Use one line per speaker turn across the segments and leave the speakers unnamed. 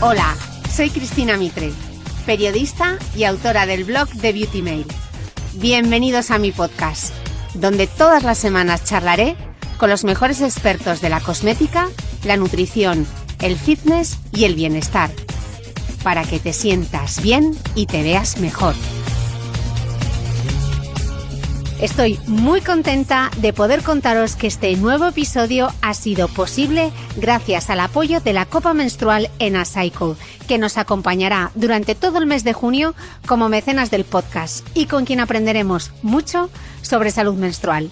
Hola, soy Cristina Mitre, periodista y autora del blog de Beauty Mail. Bienvenidos a mi podcast, donde todas las semanas charlaré con los mejores expertos de la cosmética, la nutrición, el fitness y el bienestar, para que te sientas bien y te veas mejor. Estoy muy contenta de poder contaros que este nuevo episodio ha sido posible gracias al apoyo de la Copa Menstrual Enacycle, que nos acompañará durante todo el mes de junio como mecenas del podcast y con quien aprenderemos mucho sobre salud menstrual.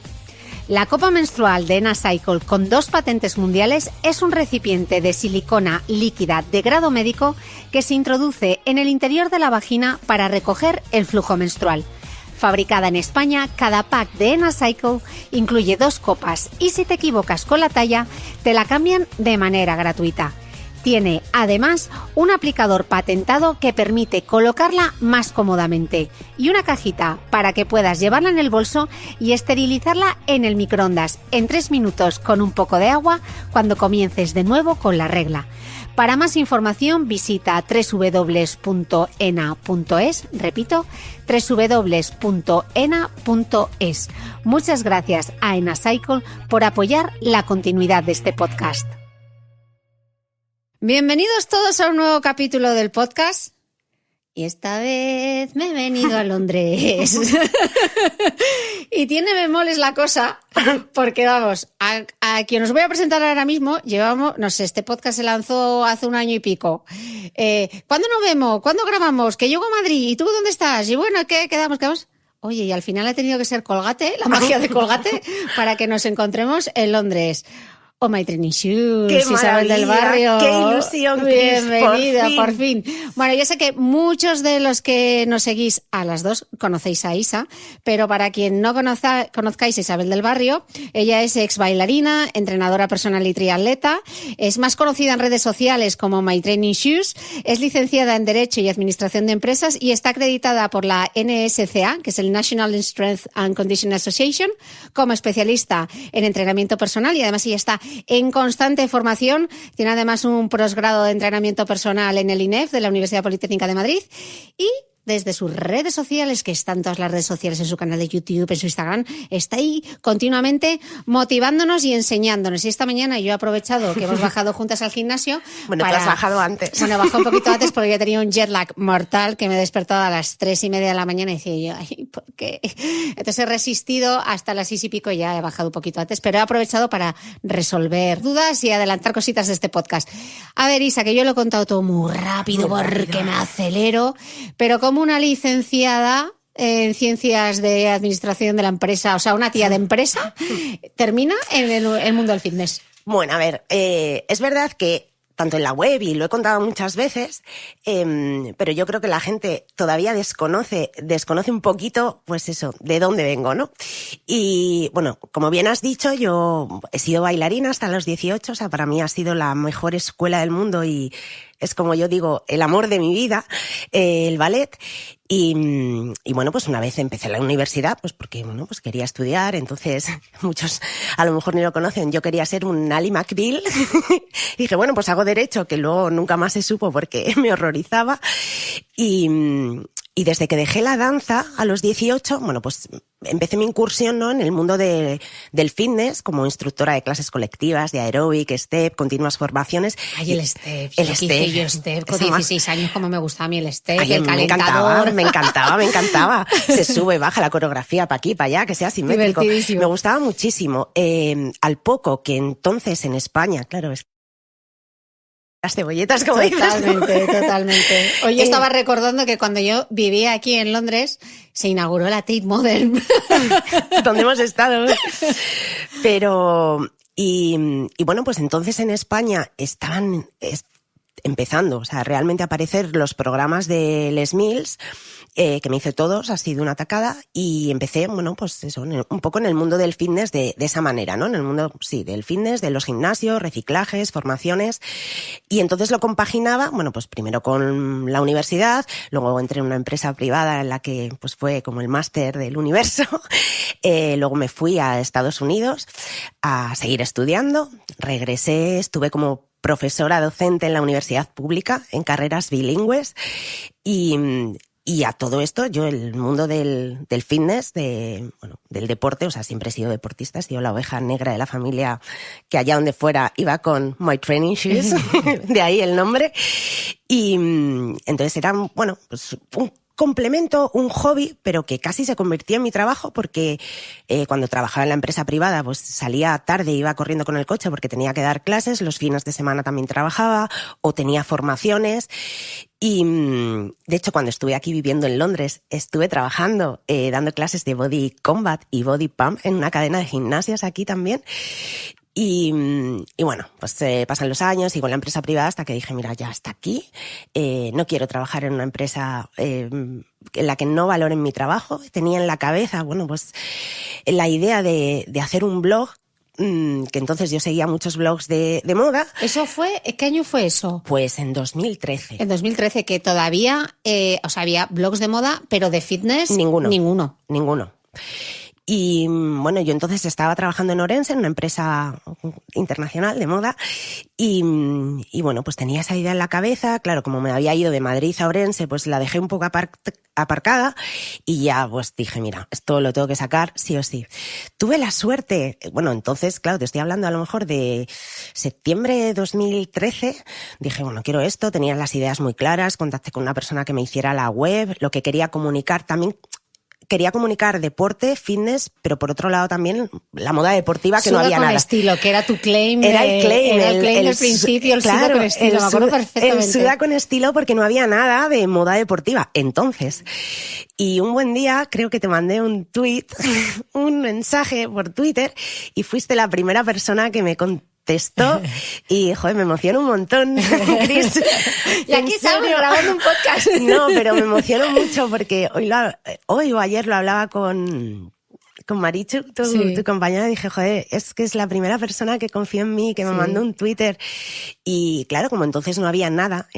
La Copa Menstrual de Enacycle, con 2 patentes mundiales, es un recipiente de silicona líquida de grado médico que se introduce en el interior de la vagina para recoger el flujo menstrual. Fabricada en España, cada pack de Enacycle incluye 2 copas y si te equivocas con la talla, te la cambian de manera gratuita. Tiene además un aplicador patentado que permite colocarla más cómodamente y una cajita para que puedas llevarla en el bolso y esterilizarla en el microondas en 3 minutos con un poco de agua cuando comiences de nuevo con la regla. Para más información visita www.ena.es, repito, www.ena.es. Muchas gracias a Enacycle por apoyar la continuidad de este podcast. Bienvenidos todos a un nuevo capítulo del podcast. Y esta vez me he venido a Londres. Y tiene bemoles la cosa, porque vamos, a quien os voy a presentar ahora mismo, llevamos, no sé, este podcast se lanzó hace 1 año y pico. ¿Cuándo nos vemos? ¿Cuándo grabamos? Que llego a Madrid. ¿Y tú dónde estás? Y bueno, ¿qué? ¿Quedamos? Oye, y al final ha tenido que ser Colgate, la magia de Colgate, para que nos encontremos en Londres. Oh, my training shoes,
¡Qué
Isabel del Barrio!
¡Qué ilusión, Cris!
Bienvenida, por fin. Bueno, yo sé que muchos de los que nos seguís a las 2 conocéis a Isa, pero para quien no conozcáis a Isabel del Barrio, ella es ex bailarina, entrenadora personal y triatleta, es más conocida en redes sociales como My Training Shoes, es licenciada en Derecho y Administración de Empresas y está acreditada por la NSCA, que es el National Strength and Conditioning Association, como especialista en entrenamiento personal y además ella está en constante formación. Tiene además un posgrado de entrenamiento personal en el INEF de la Universidad Politécnica de Madrid y desde sus redes sociales, que están todas las redes sociales en su canal de YouTube, en su Instagram, está ahí continuamente motivándonos y enseñándonos. Y esta mañana yo he aprovechado que hemos bajado juntas al gimnasio.
Bueno, tú has bajado antes.
Bueno, bajé un poquito antes porque yo tenía un jet lag mortal que me he despertado a las 3:30 de la mañana y decía yo, ay, ¿por qué? Entonces he resistido hasta las 6 y pico y ya he bajado un poquito antes, pero he aprovechado para resolver dudas y adelantar cositas de este podcast. A ver, Isa, que yo lo he contado todo muy rápido porque me acelero, pero como una licenciada en ciencias de administración de la empresa, o sea, una tía de empresa, termina en el mundo del fitness.
Bueno, a ver, es verdad que tanto en la web, y lo he contado muchas veces, pero yo creo que la gente todavía desconoce un poquito, pues eso, de dónde vengo, ¿no? Y bueno, como bien has dicho, yo he sido bailarina hasta los 18, o sea, para mí ha sido la mejor escuela del mundo y es como yo digo, el amor de mi vida, el ballet. Y bueno, pues una vez empecé la universidad, pues porque, bueno, pues quería estudiar, entonces muchos a lo mejor ni lo conocen, yo quería ser un Ally McBeal. Y dije, bueno, pues hago derecho, que luego nunca más se supo porque me horrorizaba. Y desde que dejé la danza a los 18, bueno, pues empecé mi incursión, ¿no?, en el mundo del fitness como instructora de clases colectivas, de aeróbic, step, continuas formaciones.
Ay, el step. Yo step con 16 años, como me gustaba a mí el step,
ay,
el calentador.
Me encantaba. Se sube, baja la coreografía para aquí, para allá, que sea simétrico. Me gustaba muchísimo. Al poco que entonces en España, claro, es las cebolletas, como
Totalmente. Hoy estaba recordando que cuando yo vivía aquí en Londres se inauguró la Tate Modern.
Donde hemos estado. Pero, y bueno, pues entonces en España estaban empezando, o sea, realmente a aparecer los programas de Les Mills, que me hice todos así de una tacada, y empecé, bueno, pues eso, un poco en el mundo del fitness de esa manera, ¿no? En el mundo, sí, del fitness, de los gimnasios, reciclajes, formaciones, y entonces lo compaginaba, bueno, pues primero con la universidad, luego entré en una empresa privada en la que pues fue como el máster del universo, luego me fui a Estados Unidos a seguir estudiando, regresé, estuve como profesora docente en la universidad pública, en carreras bilingües, y a todo esto, yo el mundo del fitness, del deporte, o sea, siempre he sido deportista, he sido la oveja negra de la familia que allá donde fuera iba con my training shoes, de ahí el nombre. Y entonces era, pues un complemento, un hobby, pero que casi se convirtió en mi trabajo porque cuando trabajaba en la empresa privada, pues salía tarde, iba corriendo con el coche porque tenía que dar clases, los fines de semana también trabajaba o tenía formaciones. Y de hecho, cuando estuve aquí viviendo en Londres, estuve trabajando dando clases de Body Combat y Body Pump en una cadena de gimnasios aquí también. Y bueno, pues pasan los años, sigo en la empresa privada hasta que dije, mira, ya hasta aquí, no quiero trabajar en una empresa en la que no valoren mi trabajo. Tenía en la cabeza, pues la idea de hacer un blog, que entonces yo seguía muchos blogs de moda.
¿Qué año fue eso?
Pues en 2013.
En 2013, que todavía, había blogs de moda, pero de fitness,
Ninguno. Y bueno, yo entonces estaba trabajando en Orense, en una empresa internacional de moda, y bueno, pues tenía esa idea en la cabeza. Claro, como me había ido de Madrid a Orense, pues la dejé un poco aparcada y ya pues dije, mira, esto lo tengo que sacar sí o sí. Tuve la suerte, entonces, claro, te estoy hablando a lo mejor de septiembre de 2013, dije, quiero esto, tenía las ideas muy claras, contacté con una persona que me hiciera la web, lo que quería comunicar también. Quería comunicar deporte, fitness, pero por otro lado también la moda deportiva, que no había nada.
Suda con estilo, que era tu claim.
Era el claim.
Era el claim del principio, el suda con estilo, me acuerdo perfectamente.
El suda con estilo porque no había nada de moda deportiva entonces. Y un buen día creo que te mandé un tweet, un mensaje por Twitter, y fuiste la primera persona que me contestó y, me emociona un montón, Cris.
Y aquí estamos grabando un podcast.
No, pero me emociono mucho porque hoy o ayer lo hablaba con Marichu, tu compañera, y dije, es que es la primera persona que confía en mí, que me mandó un Twitter. Y claro, como entonces no había nada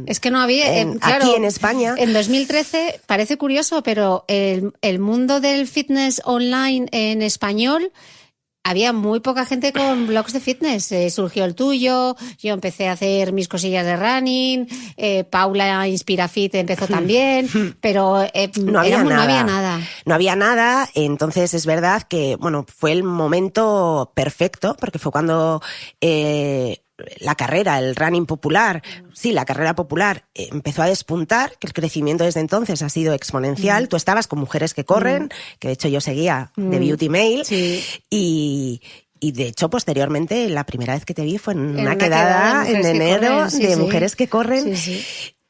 es que no había, claro,
aquí en España.
En 2013, parece curioso, pero el mundo del fitness online en español, había muy poca gente con blogs de fitness. Surgió el tuyo, yo empecé a hacer mis cosillas de running, Paula Inspirafit empezó también, pero
no había
nada.
No había nada, entonces es verdad que, fue el momento perfecto, porque fue cuando la carrera, el running popular, la carrera popular empezó a despuntar, que el crecimiento desde entonces ha sido exponencial. Tú estabas con Mujeres que Corren, que de hecho yo seguía de Beauty Mail, y de hecho posteriormente la primera vez que te vi fue en una quedada en enero de Mujeres que Corren.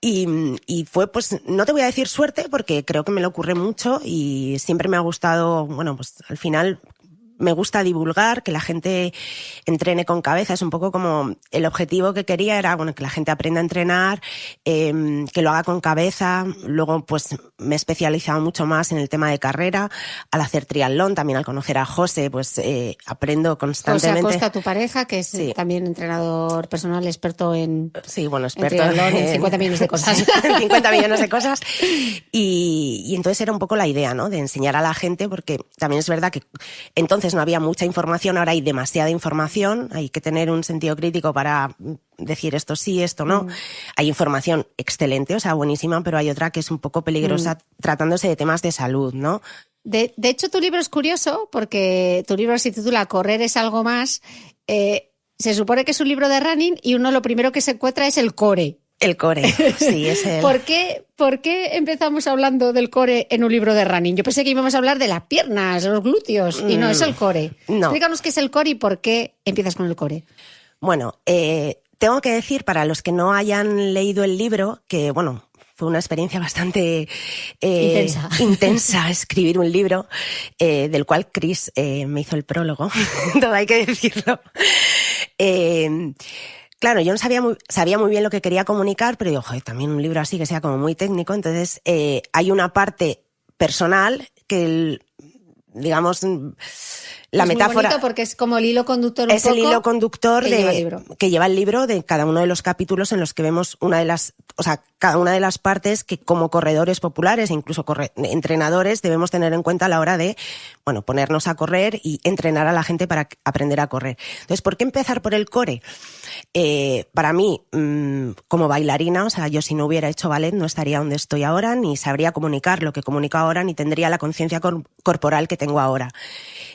Y fue, pues, no te voy a decir suerte, porque creo que me lo ocurre mucho y siempre me ha gustado, pues al final me gusta divulgar, que la gente entrene con cabeza. Es un poco como el objetivo que quería era, que la gente aprenda a entrenar, que lo haga con cabeza. Luego, pues, me he especializado mucho más en el tema de carrera. Al hacer triatlón, también al conocer a José, pues, aprendo constantemente.
José Acosta, tu pareja, que es también entrenador personal, experto en...
Sí, experto
en triatlón, en 50 millones de cosas.
50 millones de cosas. Y entonces era un poco la idea, ¿no? De enseñar a la gente, porque también es verdad que entonces no había mucha información, ahora hay demasiada información, hay que tener un sentido crítico para decir esto sí, esto no. Hay información excelente, buenísima, pero hay otra que es un poco peligrosa tratándose de temas de salud, ¿no?
De hecho, tu libro es curioso porque tu libro se titula Correr es algo más. Se supone que es un libro de running y uno lo primero que se encuentra es el core.
El core, sí, es el...
¿Por qué empezamos hablando del core en un libro de running? Yo pensé que íbamos a hablar de las piernas, los glúteos, y no, es el core.
No.
Explícanos qué es el core y por qué empiezas con el core.
Bueno, tengo que decir, para los que no hayan leído el libro, que, fue una experiencia bastante intensa escribir un libro, del cual Cris me hizo el prólogo, todo hay que decirlo. Claro, yo no sabía muy bien lo que quería comunicar, pero digo, también un libro así que sea como muy técnico. Entonces, hay una parte personal que, digamos, La
es
metáfora
muy bonito porque es como el hilo conductor
es el hilo conductor
que
lleva el libro de cada uno de los capítulos en los que vemos cada una de las partes que como corredores populares e incluso entrenadores debemos tener en cuenta a la hora de, bueno, ponernos a correr y entrenar a la gente para aprender a correr. Entonces, ¿por qué empezar por el core? Para mí, como bailarina, o sea, yo si no hubiera hecho ballet no estaría donde estoy ahora, ni sabría comunicar lo que comunico ahora, ni tendría la conciencia corporal que tengo ahora.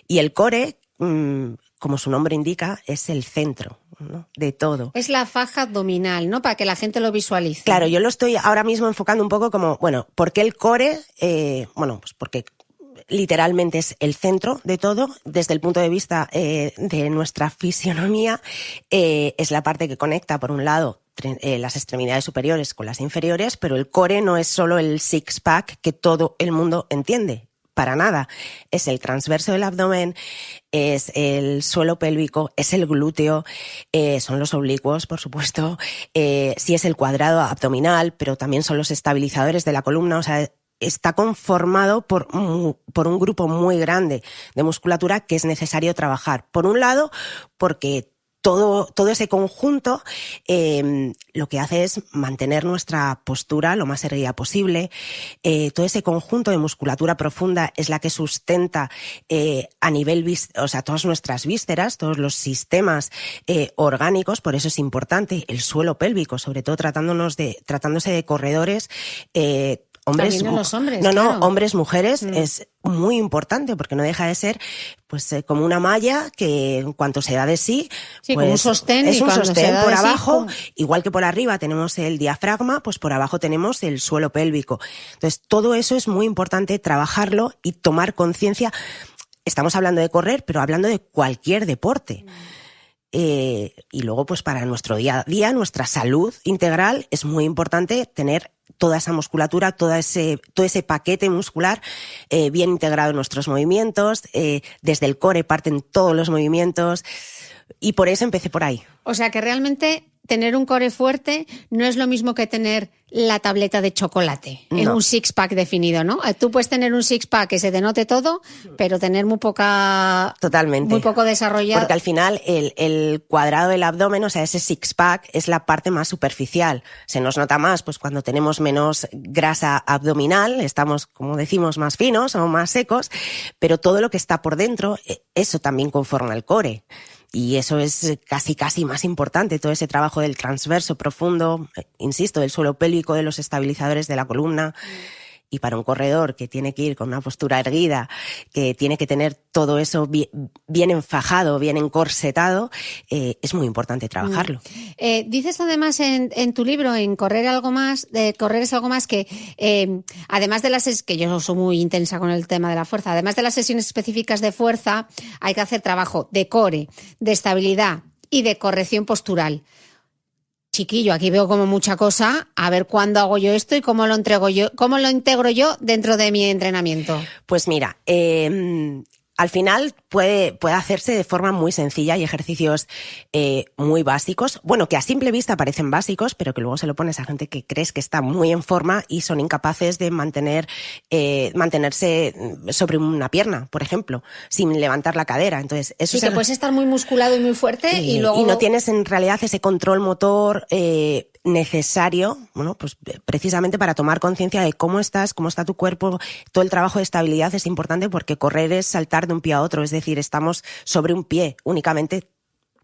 Y el core, como su nombre indica, es el centro, ¿no?, de todo.
Es la faja abdominal, ¿no? Para que la gente lo visualice.
Claro, yo lo estoy ahora mismo enfocando un poco como, bueno, ¿por qué el core? Pues porque literalmente es el centro de todo, desde el punto de vista de nuestra fisionomía, es la parte que conecta, por un lado, las extremidades superiores con las inferiores, pero el core no es solo el six-pack que todo el mundo entiende. Para nada. Es el transverso del abdomen, es el suelo pélvico, es el glúteo, son los oblicuos, por supuesto, sí es el cuadrado abdominal, pero también son los estabilizadores de la columna, o sea, está conformado por un grupo muy grande de musculatura que es necesario trabajar. Por un lado, porque todo ese conjunto lo que hace es mantener nuestra postura lo más erguida posible. Todo ese conjunto de musculatura profunda es la que sustenta a nivel, todas nuestras vísceras, todos los sistemas orgánicos. Por eso es importante el suelo pélvico, sobre todo tratándose de corredores. Hombres,
los hombres,
no,
claro.
Hombres, mujeres, es muy importante porque no deja de ser como una malla que en cuanto se da de sí,
como un sostén,
es
y
un sostén por abajo,
sí,
igual que por arriba tenemos el diafragma, pues por abajo tenemos el suelo pélvico. Entonces todo eso es muy importante trabajarlo y tomar conciencia. Estamos hablando de correr, pero hablando de cualquier deporte. Y luego, pues para nuestro día a día, nuestra salud integral, es muy importante tener toda esa musculatura, todo ese paquete muscular bien integrado en nuestros movimientos. Desde el core parten todos los movimientos y por eso empecé por ahí.
O sea que realmente tener un core fuerte no es lo mismo que tener la tableta de chocolate en un six-pack definido, ¿no? Tú puedes tener un six-pack que se te note todo, pero tener muy poco desarrollado.
Porque al final el cuadrado del abdomen, o sea, ese six-pack es la parte más superficial. Se nos nota más pues cuando tenemos menos grasa abdominal, estamos, como decimos, más finos o más secos, pero todo lo que está por dentro, eso también conforma el core. Y eso es casi más importante, todo ese trabajo del transverso profundo, insisto, del suelo pélvico, de los estabilizadores de la columna. Y para un corredor que tiene que ir con una postura erguida, que tiene que tener todo eso bien enfajado, bien encorsetado, es muy importante trabajarlo.
Dices además en tu libro, en Correr es algo más, que además de que yo soy muy intensa con el tema de la fuerza, además de las sesiones específicas de fuerza, hay que hacer trabajo de core, de estabilidad y de corrección postural. Chiquillo, aquí veo como mucha cosa, a ver cuándo hago yo esto y cómo lo integro yo dentro de mi entrenamiento.
Pues mira, al final puede hacerse de forma muy sencilla. Hay ejercicios muy básicos, bueno, que a simple vista parecen básicos, pero que luego se lo pones a gente que crees que está muy en forma y son incapaces de mantenerse sobre una pierna, por ejemplo, sin levantar la cadera. Entonces, eso
sí, que puedes estar muy musculado y muy fuerte y luego...
Y no tienes en realidad ese control motor necesario, bueno, pues precisamente para tomar conciencia de cómo estás, cómo está tu cuerpo. Todo el trabajo de estabilidad es importante porque correr es saltar de un pie a otro, es decir, estamos sobre un pie únicamente,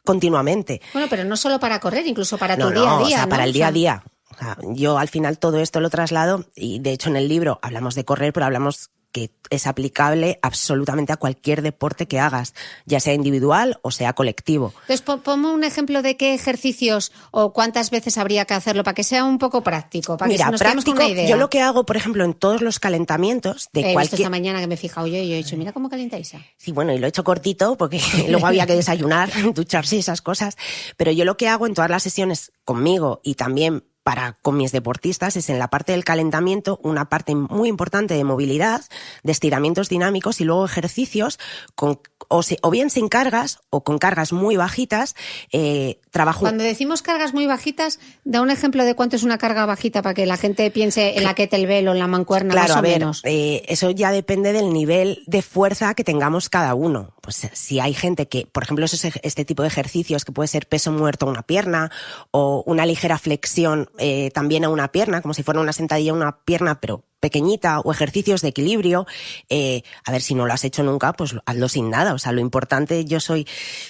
continuamente.
Bueno, pero no solo para correr, incluso para tu día a día,
o sea,
¿no?
para el día a día. O sea, yo al final todo esto lo traslado y de hecho en el libro hablamos de correr, pero hablamos que es aplicable absolutamente a cualquier deporte que hagas, ya sea individual o sea colectivo.
Entonces, ponme un ejemplo de qué ejercicios o cuántas veces habría que hacerlo para que sea un poco práctico, para que nos quedemos con una idea.
Yo lo que hago, por ejemplo, en todos los calentamientos de cualquier...
Visto esta mañana que me he fijado yo y he dicho, mira cómo calientáis.
Sí, bueno, y lo he hecho cortito porque luego había que desayunar, ducharse y esas cosas, pero yo lo que hago en todas las sesiones conmigo y también con mis deportistas es en la parte del calentamiento una parte muy importante de movilidad, de estiramientos dinámicos y luego ejercicios o bien sin cargas o con cargas muy bajitas. Trabajo.
Cuando decimos cargas muy bajitas, da un ejemplo de cuánto es una carga bajita para que la gente piense en la kettlebell o en la mancuerna,
claro,
más o menos.
Eso ya depende del nivel de fuerza que tengamos cada uno. pues si hay gente que, por ejemplo, este tipo de ejercicios que puede ser peso muerto a una pierna o una ligera flexión también a una pierna, como si fuera una sentadilla a una pierna, pero pequeñita, o ejercicios de equilibrio, a ver, si no lo has hecho nunca, pues hazlo sin nada. O sea, lo importante, yo soy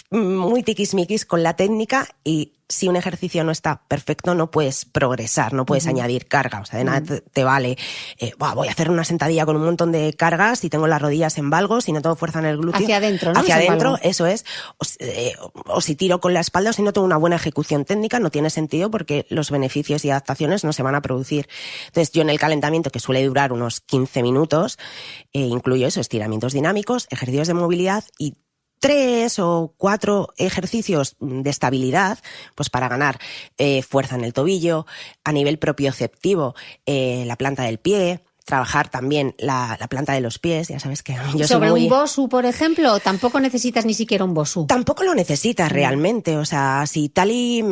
muy tiquismiquis con la técnica, y si un ejercicio no está perfecto no puedes progresar, no puedes añadir carga. O sea, de nada te vale, voy a hacer una sentadilla con un montón de cargas y tengo las rodillas en valgos y no tengo fuerza en el glúteo.
Hacia adentro, ¿no?
Hacia adentro, eso es. O si tiro con la espalda, o si no tengo una buena ejecución técnica, no tiene sentido, porque los beneficios y adaptaciones no se van a producir. Entonces, yo en el calentamiento, que suele durar unos 15 minutos, incluyo eso, estiramientos dinámicos, ejercicios de movilidad y 3 o 4 ejercicios de estabilidad, pues para ganar fuerza en el tobillo, a nivel propioceptivo, la planta del pie, trabajar también la planta de los pies. Ya sabes que yo
sobre
soy muy...
un BOSU, por ejemplo, tampoco necesitas ni siquiera un BOSU.
Tampoco lo necesitas realmente, o sea, si tal y...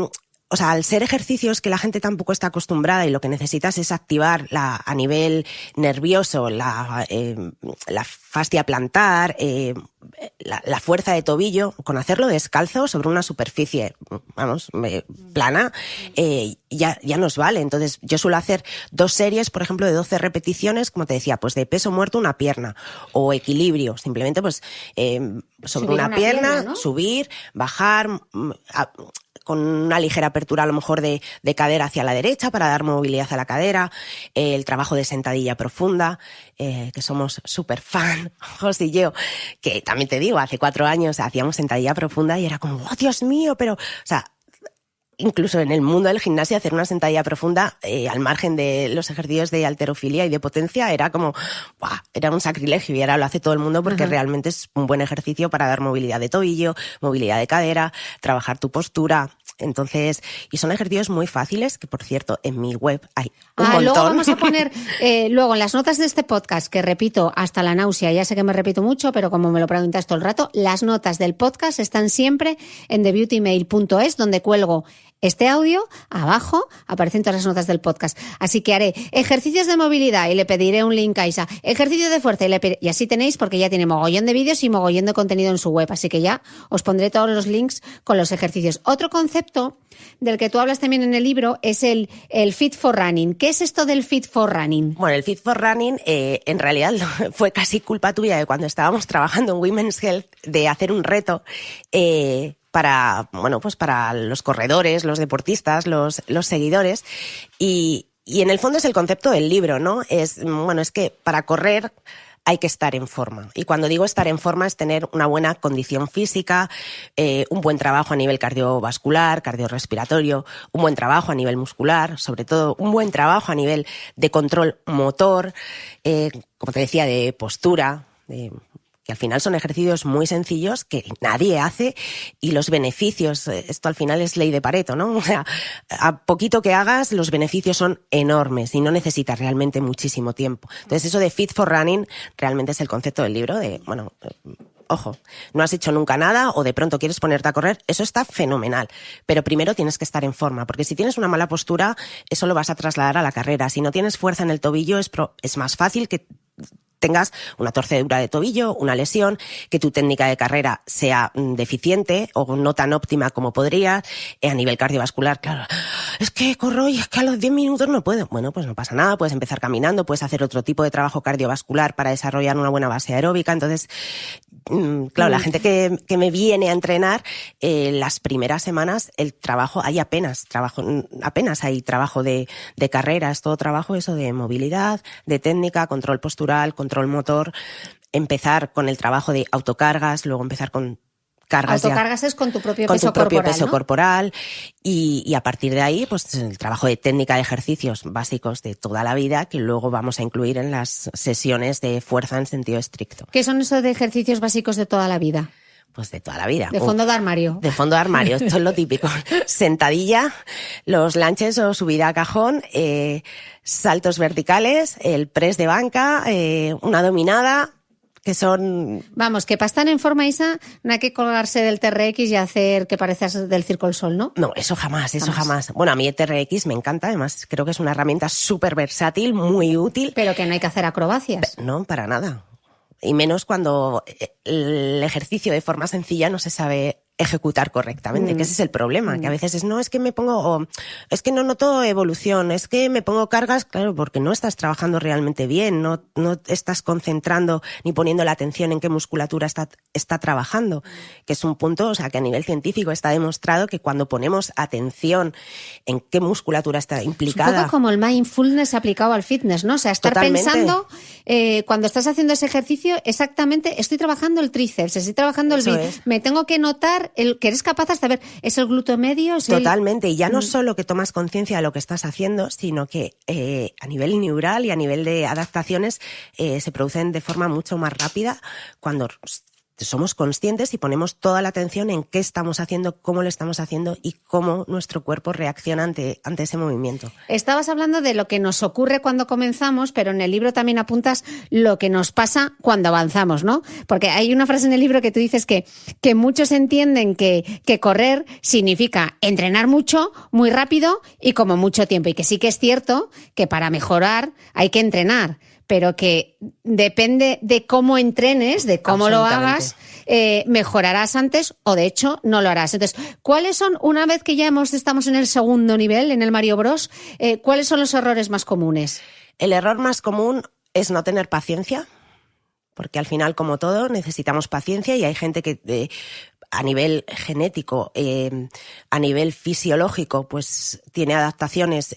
O sea, al ser ejercicios que la gente tampoco está acostumbrada, y lo que necesitas es activar a nivel nervioso la fascia plantar, la fuerza de tobillo, con hacerlo descalzo sobre una superficie, plana, ya nos vale. Entonces, yo suelo hacer 2 series, por ejemplo, de 12 repeticiones, como te decía, pues de peso muerto una pierna, o equilibrio, simplemente pues sobre una pierna, ¿no? Subir, bajar, con una ligera apertura a lo mejor de cadera hacia la derecha para dar movilidad a la cadera, el trabajo de sentadilla profunda, que somos súper fan, José y yo, que también te digo, hace 4 años hacíamos sentadilla profunda y era como, ¡oh, Dios mío! Pero, o sea, incluso en el mundo del gimnasio, hacer una sentadilla profunda, al margen de los ejercicios de halterofilia y de potencia, era como, ¡buah!, era un sacrilegio, y ahora lo hace todo el mundo porque realmente es un buen ejercicio para dar movilidad de tobillo, movilidad de cadera, trabajar tu postura. Entonces, y son ejercicios muy fáciles, que por cierto, en mi web hay un montón.
Luego vamos a poner, luego en las notas de este podcast, que repito hasta la náusea, ya sé que me repito mucho, pero como me lo preguntas todo el rato, las notas del podcast están siempre en thebeautymail.es, donde cuelgo este audio, abajo aparecen todas las notas del podcast. Así que haré ejercicios de movilidad y le pediré un link a Isa, ejercicio de fuerza y así tenéis, porque ya tiene mogollón de vídeos y mogollón de contenido en su web. Así que ya os pondré todos los links con los ejercicios. Otro concepto del que tú hablas también en el libro es el Fit for Running. ¿Qué es esto del Fit for Running?
Bueno, el Fit for Running en realidad fue casi culpa tuya de cuando estábamos trabajando en Women's Health, de hacer un reto para los corredores, los deportistas, los seguidores, y en el fondo es el concepto del libro, ¿no? Es que para correr hay que estar en forma. Y cuando digo estar en forma es tener una buena condición física, un buen trabajo a nivel cardiovascular, cardiorrespiratorio, un buen trabajo a nivel muscular, sobre todo un buen trabajo a nivel de control motor, como te decía, de postura, que al final son ejercicios muy sencillos que nadie hace, y los beneficios, esto al final es ley de Pareto, ¿no? O sea, a poquito que hagas, los beneficios son enormes y no necesitas realmente muchísimo tiempo. Entonces, eso de Fit for Running realmente es el concepto del libro de, ojo, no has hecho nunca nada o de pronto quieres ponerte a correr, eso está fenomenal, pero primero tienes que estar en forma, porque si tienes una mala postura, eso lo vas a trasladar a la carrera. Si no tienes fuerza en el tobillo, es más fácil que tengas una torcedura de tobillo, una lesión, que tu técnica de carrera sea deficiente o no tan óptima como podría. A nivel cardiovascular, claro, es que corro y es que a los 10 minutos no puedo. Bueno, pues no pasa nada, puedes empezar caminando, puedes hacer otro tipo de trabajo cardiovascular para desarrollar una buena base aeróbica. Entonces, claro, la gente que me viene a entrenar, las primeras semanas el trabajo, apenas hay trabajo de carrera, es todo trabajo eso de movilidad, de técnica, control postural, control motor, empezar con el trabajo de autocargas, luego empezar con cargas.
Autocargas es con tu propio
con
peso
tu propio
corporal,
peso
¿no?
corporal, y a partir de ahí, pues el trabajo de técnica de ejercicios básicos de toda la vida, que luego vamos a incluir en las sesiones de fuerza en sentido estricto.
¿Qué son esos de ejercicios básicos de toda la vida?
Pues de toda la vida.
De fondo de armario.
De fondo de armario, esto es lo típico. Sentadilla, los lunges o subida a cajón, saltos verticales, el press de banca, una dominada, que son...
Vamos, que para estar en forma, Isa, no hay que colgarse del TRX y hacer que parezcas del Circo del Sol, ¿no?
No, eso jamás. Bueno, a mí el TRX me encanta, además creo que es una herramienta súper versátil, muy útil.
Pero que no hay que hacer acrobacias.
No, para nada. Y menos cuando el ejercicio de forma sencilla no se sabe ejecutar correctamente, que ese es el problema, que a veces es que me pongo, o es que no noto evolución, es que me pongo cargas, claro, porque no estás trabajando realmente bien, no estás concentrando ni poniendo la atención en qué musculatura está trabajando, que es un punto, o sea, que a nivel científico está demostrado que cuando ponemos atención en qué musculatura está implicada.
Es un poco como el mindfulness aplicado al fitness, ¿no? O sea, estar Totalmente. Pensando, cuando estás haciendo ese ejercicio, exactamente, estoy trabajando el tríceps, estoy trabajando me tengo que notar que eres capaz de saber, ¿es el glúteo medio?
Totalmente, y ya no solo que tomas conciencia de lo que estás haciendo, sino que a nivel neural y a nivel de adaptaciones se producen de forma mucho más rápida cuando somos conscientes y ponemos toda la atención en qué estamos haciendo, cómo lo estamos haciendo y cómo nuestro cuerpo reacciona ante ese movimiento.
Estabas hablando de lo que nos ocurre cuando comenzamos, pero en el libro también apuntas lo que nos pasa cuando avanzamos, ¿no? Porque hay una frase en el libro que tú dices que muchos entienden que correr significa entrenar mucho, muy rápido y como mucho tiempo. Y que sí que es cierto que para mejorar hay que entrenar, pero que depende de cómo entrenes, de cómo lo hagas, mejorarás antes o de hecho no lo harás. Entonces, ¿cuáles son, una vez que ya estamos en el segundo nivel, en el Mario Bros, cuáles son los errores más comunes?
El error más común es no tener paciencia, porque al final, como todo, necesitamos paciencia y hay gente que a nivel genético, a nivel fisiológico, pues tiene adaptaciones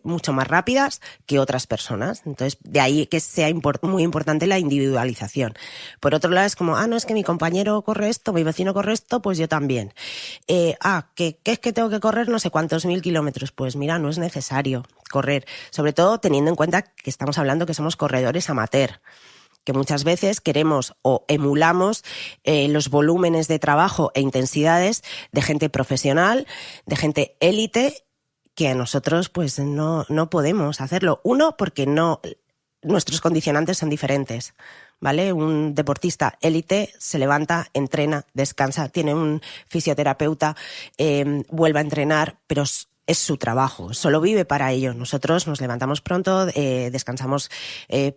mucho más rápidas que otras personas. Entonces, de ahí que sea muy importante la individualización. Por otro lado, es como, no, es que mi compañero corre esto, mi vecino corre esto, pues yo también. ¿Qué es que tengo que correr no sé cuántos 1000 kilómetros? Pues mira, no es necesario correr. Sobre todo teniendo en cuenta que estamos hablando que somos corredores amateur, que muchas veces queremos o emulamos los volúmenes de trabajo e intensidades de gente profesional, de gente élite, que a nosotros pues no podemos hacerlo. Uno, porque nuestros condicionantes son diferentes, ¿vale? Un deportista élite se levanta, entrena, descansa, tiene un fisioterapeuta, vuelve a entrenar, pero es su trabajo, solo vive para ello. Nosotros nos levantamos pronto, descansamos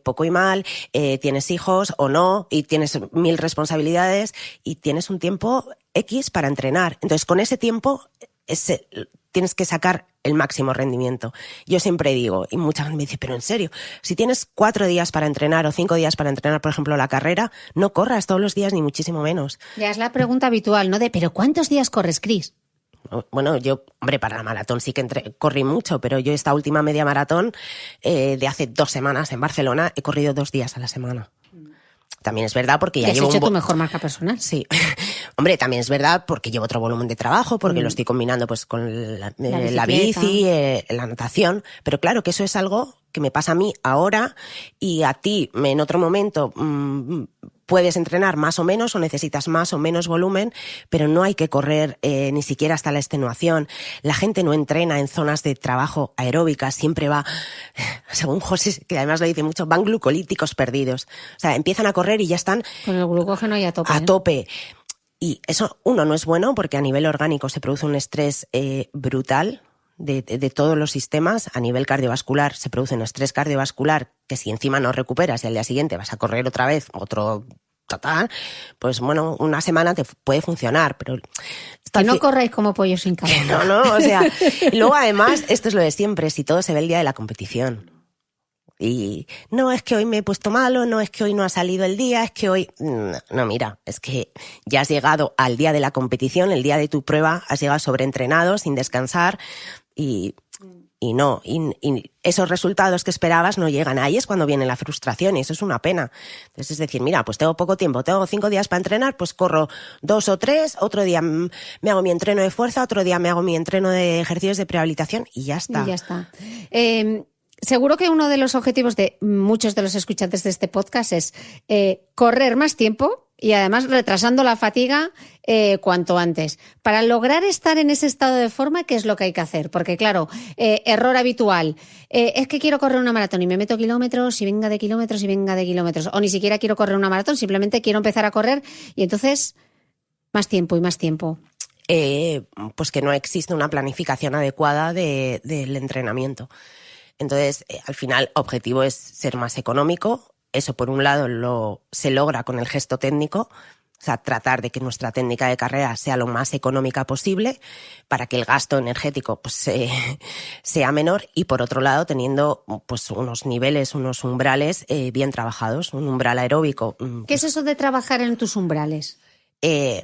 poco y mal, tienes hijos o no, y tienes 1000 responsabilidades y tienes un tiempo X para entrenar. Entonces, con ese tiempo tienes que sacar el máximo rendimiento. Yo siempre digo, y mucha gente me dice, pero en serio, si tienes 4 días para entrenar o 5 días para entrenar, por ejemplo, la carrera, no corras todos los días ni muchísimo menos.
Ya es la pregunta habitual, ¿no? ¿Pero cuántos días corres, Cris?
Bueno, yo, para la maratón sí que corrí mucho, pero yo esta última media maratón de hace 2 semanas en Barcelona he corrido 2 días a la semana. También es verdad porque ya llevo...
¿Has hecho tu mejor marca personal?
Sí. Hombre, también es verdad porque llevo otro volumen de trabajo, porque lo estoy combinando pues con la bici, la natación. Pero claro que eso es algo que me pasa a mí ahora y a ti en otro momento... puedes entrenar más o menos o necesitas más o menos volumen, pero no hay que correr ni siquiera hasta la extenuación. La gente no entrena en zonas de trabajo aeróbicas, siempre va, según José, que además lo dice mucho, van glucolíticos perdidos. O sea, empiezan a correr y ya están...
Con el glucógeno ya a tope.
A tope. Y eso, uno, no es bueno porque a nivel orgánico se produce un estrés brutal de todos los sistemas. A nivel cardiovascular se produce un estrés cardiovascular que si encima no recuperas y al día siguiente vas a correr otra vez otro total, pues bueno, una semana te puede funcionar, pero...
Que no corráis como pollos sin cabeza.
No, o sea, luego además, esto es lo de siempre, si todo se ve el día de la competición. Y no es que hoy me he puesto malo, no es que hoy no ha salido el día, es que hoy... No, mira, es que ya has llegado al día de la competición, el día de tu prueba, has llegado sobreentrenado, sin descansar y esos resultados que esperabas no llegan. Ahí es cuando viene la frustración y eso es una pena. Entonces es decir, mira, pues tengo poco tiempo, tengo 5 días para entrenar, pues corro 2 o 3, otro día me hago mi entreno de fuerza, otro día me hago mi entreno de ejercicios de prehabilitación y ya está.
Y ya está. Seguro que uno de los objetivos de muchos de los escuchantes de este podcast es correr más tiempo y además retrasando la fatiga cuanto antes. Para lograr estar en ese estado de forma, ¿qué es lo que hay que hacer? Porque claro, error habitual, es que quiero correr una maratón y me meto kilómetros y venga de kilómetros y venga de kilómetros. O ni siquiera quiero correr una maratón, simplemente quiero empezar a correr y entonces más tiempo y más tiempo.
Pues que no existe una planificación adecuada del entrenamiento. Entonces, al final, objetivo es ser más económico eso por un lado se logra con el gesto técnico, o sea, tratar de que nuestra técnica de carrera sea lo más económica posible para que el gasto energético pues sea menor, y por otro lado teniendo pues unos niveles, unos umbrales bien trabajados, un umbral aeróbico.
¿Qué es eso de trabajar en tus umbrales?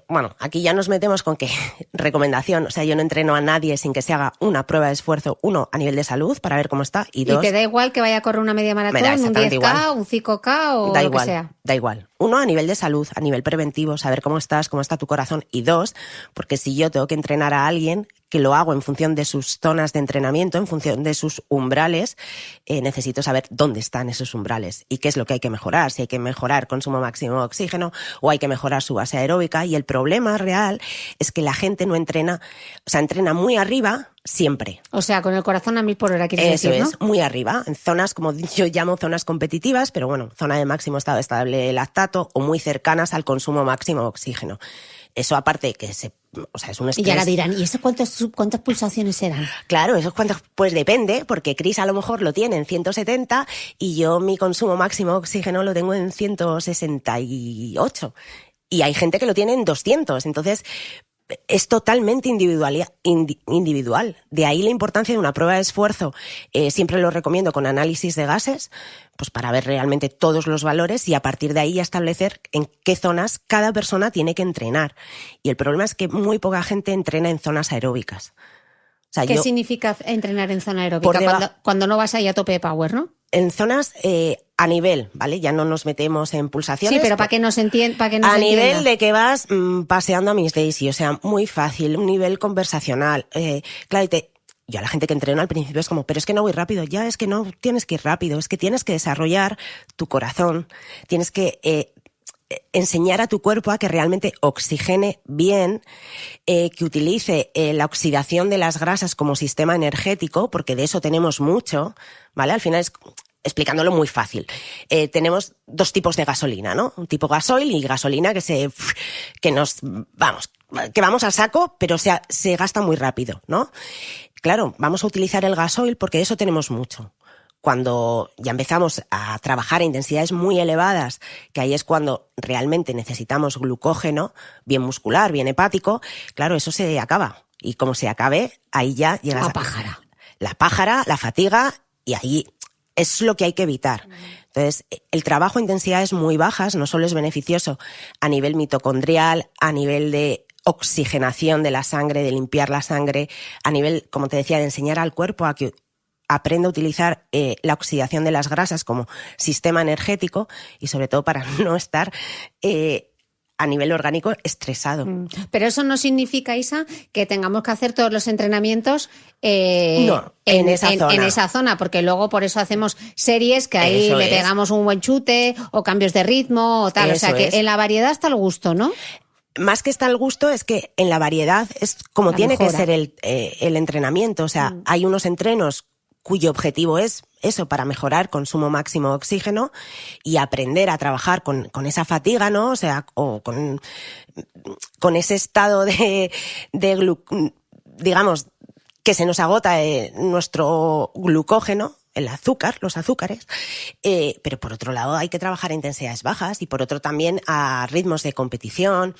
Bueno, aquí ya nos metemos con que recomendación, o sea, yo no entreno a nadie sin que se haga una prueba de esfuerzo, uno, a nivel de salud, para ver cómo está, y dos...
¿Y te da igual que vaya a correr una media maratón, un 10K, igual. Un 5K o
da
lo
igual,
que sea?
Da igual. Uno, a nivel de salud, a nivel preventivo, saber cómo estás, cómo está tu corazón, y dos, porque si yo tengo que entrenar a alguien, que lo hago en función de sus zonas de entrenamiento, en función de sus umbrales, necesito saber dónde están esos umbrales y qué es lo que hay que mejorar, si hay que mejorar consumo máximo de oxígeno o hay que mejorar su base aeróbica. Y el problema real es que la gente no entrena, o sea, entrena muy arriba siempre.
O sea, con el corazón a 1000 por hora, quieres decir, ¿no?
Eso es, muy arriba, en zonas como yo llamo zonas competitivas, pero bueno, zona de máximo estado estable de lactato o muy cercanas al consumo máximo de oxígeno. Eso aparte que es un estrés.
Y ahora dirán, ¿y eso cuántas pulsaciones serán?
Claro, eso cuántas, pues depende, porque Chris a lo mejor lo tiene en 170 y yo mi consumo máximo de oxígeno lo tengo en 168. Y hay gente que lo tiene en 200, entonces es totalmente individual. De ahí la importancia de una prueba de esfuerzo. Siempre lo recomiendo con análisis de gases, pues para ver realmente todos los valores y a partir de ahí establecer en qué zonas cada persona tiene que entrenar. Y el problema es que muy poca gente entrena en zonas aeróbicas. O sea,
¿Qué significa entrenar en zona aeróbica? Cuando no vas ahí a tope de power, ¿no?
En zonas a nivel, ¿vale? Ya no nos metemos en pulsaciones.
Sí, pero para que nos entienda.
A nivel de que vas paseando a Miss Daisy, o sea, muy fácil, un nivel conversacional. Claro, yo a la gente que entreno al principio es como, pero es que no voy rápido. Ya, es que no tienes que ir rápido, es que tienes que desarrollar tu corazón, tienes que enseñar a tu cuerpo a que realmente oxigene bien, que utilice la oxidación de las grasas como sistema energético, porque de eso tenemos mucho, ¿vale? Al final es, explicándolo muy fácil, tenemos dos tipos de gasolina, ¿no? Un tipo gasoil y gasolina que vamos al saco, pero se gasta muy rápido, ¿no? Claro, vamos a utilizar el gasoil porque de eso tenemos mucho. Cuando ya empezamos a trabajar a intensidades muy elevadas, que ahí es cuando realmente necesitamos glucógeno, bien muscular, bien hepático, claro, eso se acaba. Y como se acabe, ahí ya llega la pájara, la fatiga, y ahí es lo que hay que evitar. Entonces, el trabajo a intensidades muy bajas no solo es beneficioso a nivel mitocondrial, a nivel de oxigenación de la sangre, de limpiar la sangre, a nivel, como te decía, de enseñar al cuerpo a que aprenda a utilizar la oxidación de las grasas como sistema energético y sobre todo para no estar a nivel orgánico estresado.
Pero eso no significa, Isa, que tengamos que hacer todos los entrenamientos
no, en esa zona,
porque luego por eso hacemos series que ahí le pegamos un buen chute o cambios de ritmo o tal. Eso, o sea que en la variedad está el gusto, ¿no?
Más que está el gusto, es que en la variedad es como la tiene mejora. Que ser el entrenamiento. O sea, hay unos entrenos cuyo objetivo es eso, para mejorar consumo máximo de oxígeno y aprender a trabajar con esa fatiga, ¿no? O sea, o con ese estado digamos, que se nos agota nuestro glucógeno, el azúcar, los azúcares, pero por otro lado hay que trabajar a intensidades bajas y por otro también a ritmos de competición.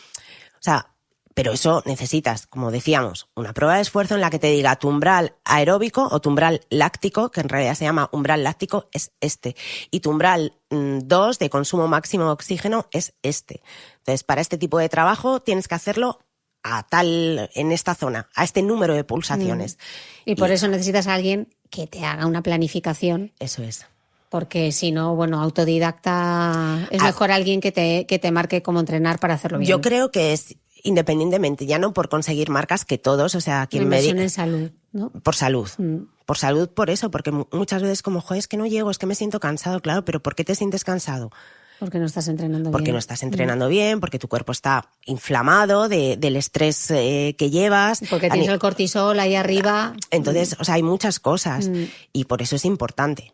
O sea, pero eso necesitas, como decíamos, una prueba de esfuerzo en la que te diga tu umbral aeróbico o tu umbral láctico, que en realidad se llama umbral láctico, es este. Y tu umbral 2 de consumo máximo de oxígeno es este. Entonces, para este tipo de trabajo tienes que hacerlo en esta zona, a este número de pulsaciones.
Y por eso necesitas a alguien que te haga una planificación.
Eso es.
Porque si no, bueno, autodidacta es mejor alguien que te marque cómo entrenar para hacerlo bien.
Yo creo que es independientemente, ya no por conseguir marcas que todos, o sea, quien me
inversión en salud, ¿no?
Por salud. Por salud, por eso, porque muchas veces como, joder, es que no llego, es que me siento cansado, claro, pero ¿por qué te sientes cansado?
Porque no estás entrenando bien.
Porque no estás entrenando bien, porque tu cuerpo está inflamado del estrés que llevas.
Porque tienes el cortisol ahí arriba.
Entonces, o sea, hay muchas cosas y por eso es importante.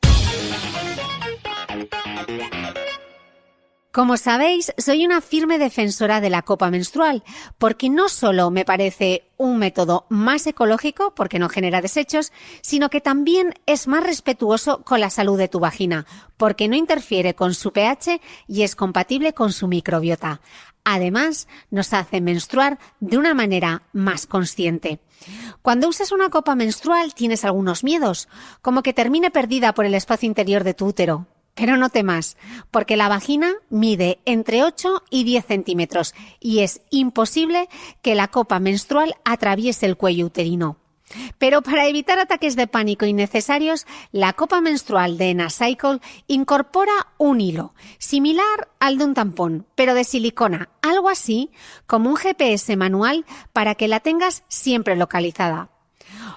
Como sabéis, soy una firme defensora de la copa menstrual, porque no solo me parece un método más ecológico, porque no genera desechos, sino que también es más respetuoso con la salud de tu vagina, porque no interfiere con su pH y es compatible con su microbiota. Además, nos hace menstruar de una manera más consciente. Cuando usas una copa menstrual tienes algunos miedos, como que termine perdida por el espacio interior de tu útero. Pero no temas, porque la vagina mide entre 8 y 10 centímetros y es imposible que la copa menstrual atraviese el cuello uterino. Pero para evitar ataques de pánico innecesarios, la copa menstrual de Enacycle incorpora un hilo, similar al de un tampón, pero de silicona, algo así como un GPS manual para que la tengas siempre localizada.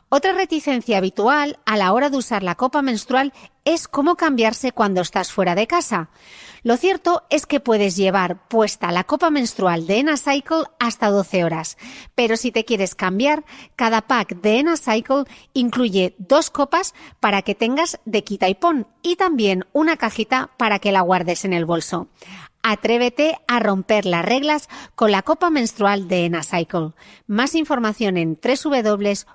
Otra reticencia habitual a la hora de usar la copa menstrual es cómo cambiarse cuando estás fuera de casa. Lo cierto es que puedes llevar puesta la copa menstrual de Enacycle hasta 12 horas, pero si te quieres cambiar, cada pack de Enacycle incluye 2 copas para que tengas de quita y pon y también una cajita para que la guardes en el bolso. Atrévete a romper las reglas con la copa menstrual de Enacycle. Más información en www.ena.es.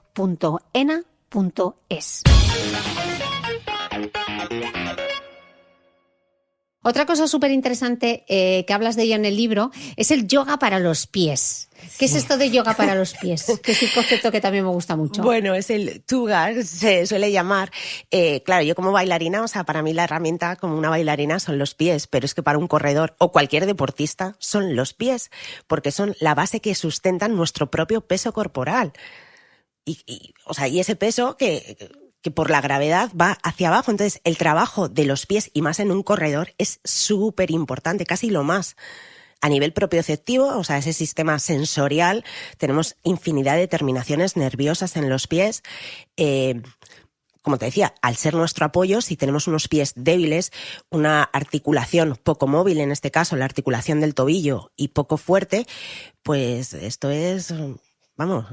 Otra cosa súper interesante que hablas de ello en el libro es el yoga para los pies. ¿Qué es esto de yoga para los pies? Que es un concepto que también me gusta mucho.
Bueno, es el tuga, se suele llamar. Claro, yo como bailarina, o sea, para mí la herramienta como una bailarina son los pies, pero es que para un corredor o cualquier deportista son los pies, porque son la base que sustentan nuestro propio peso corporal. Y ese peso que por la gravedad va hacia abajo. Entonces, el trabajo de los pies, y más en un corredor, es súper importante, casi lo más. A nivel propioceptivo, o sea, ese sistema sensorial, tenemos infinidad de terminaciones nerviosas en los pies. Como te decía, al ser nuestro apoyo, si tenemos unos pies débiles, una articulación poco móvil, en este caso la articulación del tobillo, y poco fuerte, pues esto es, vamos...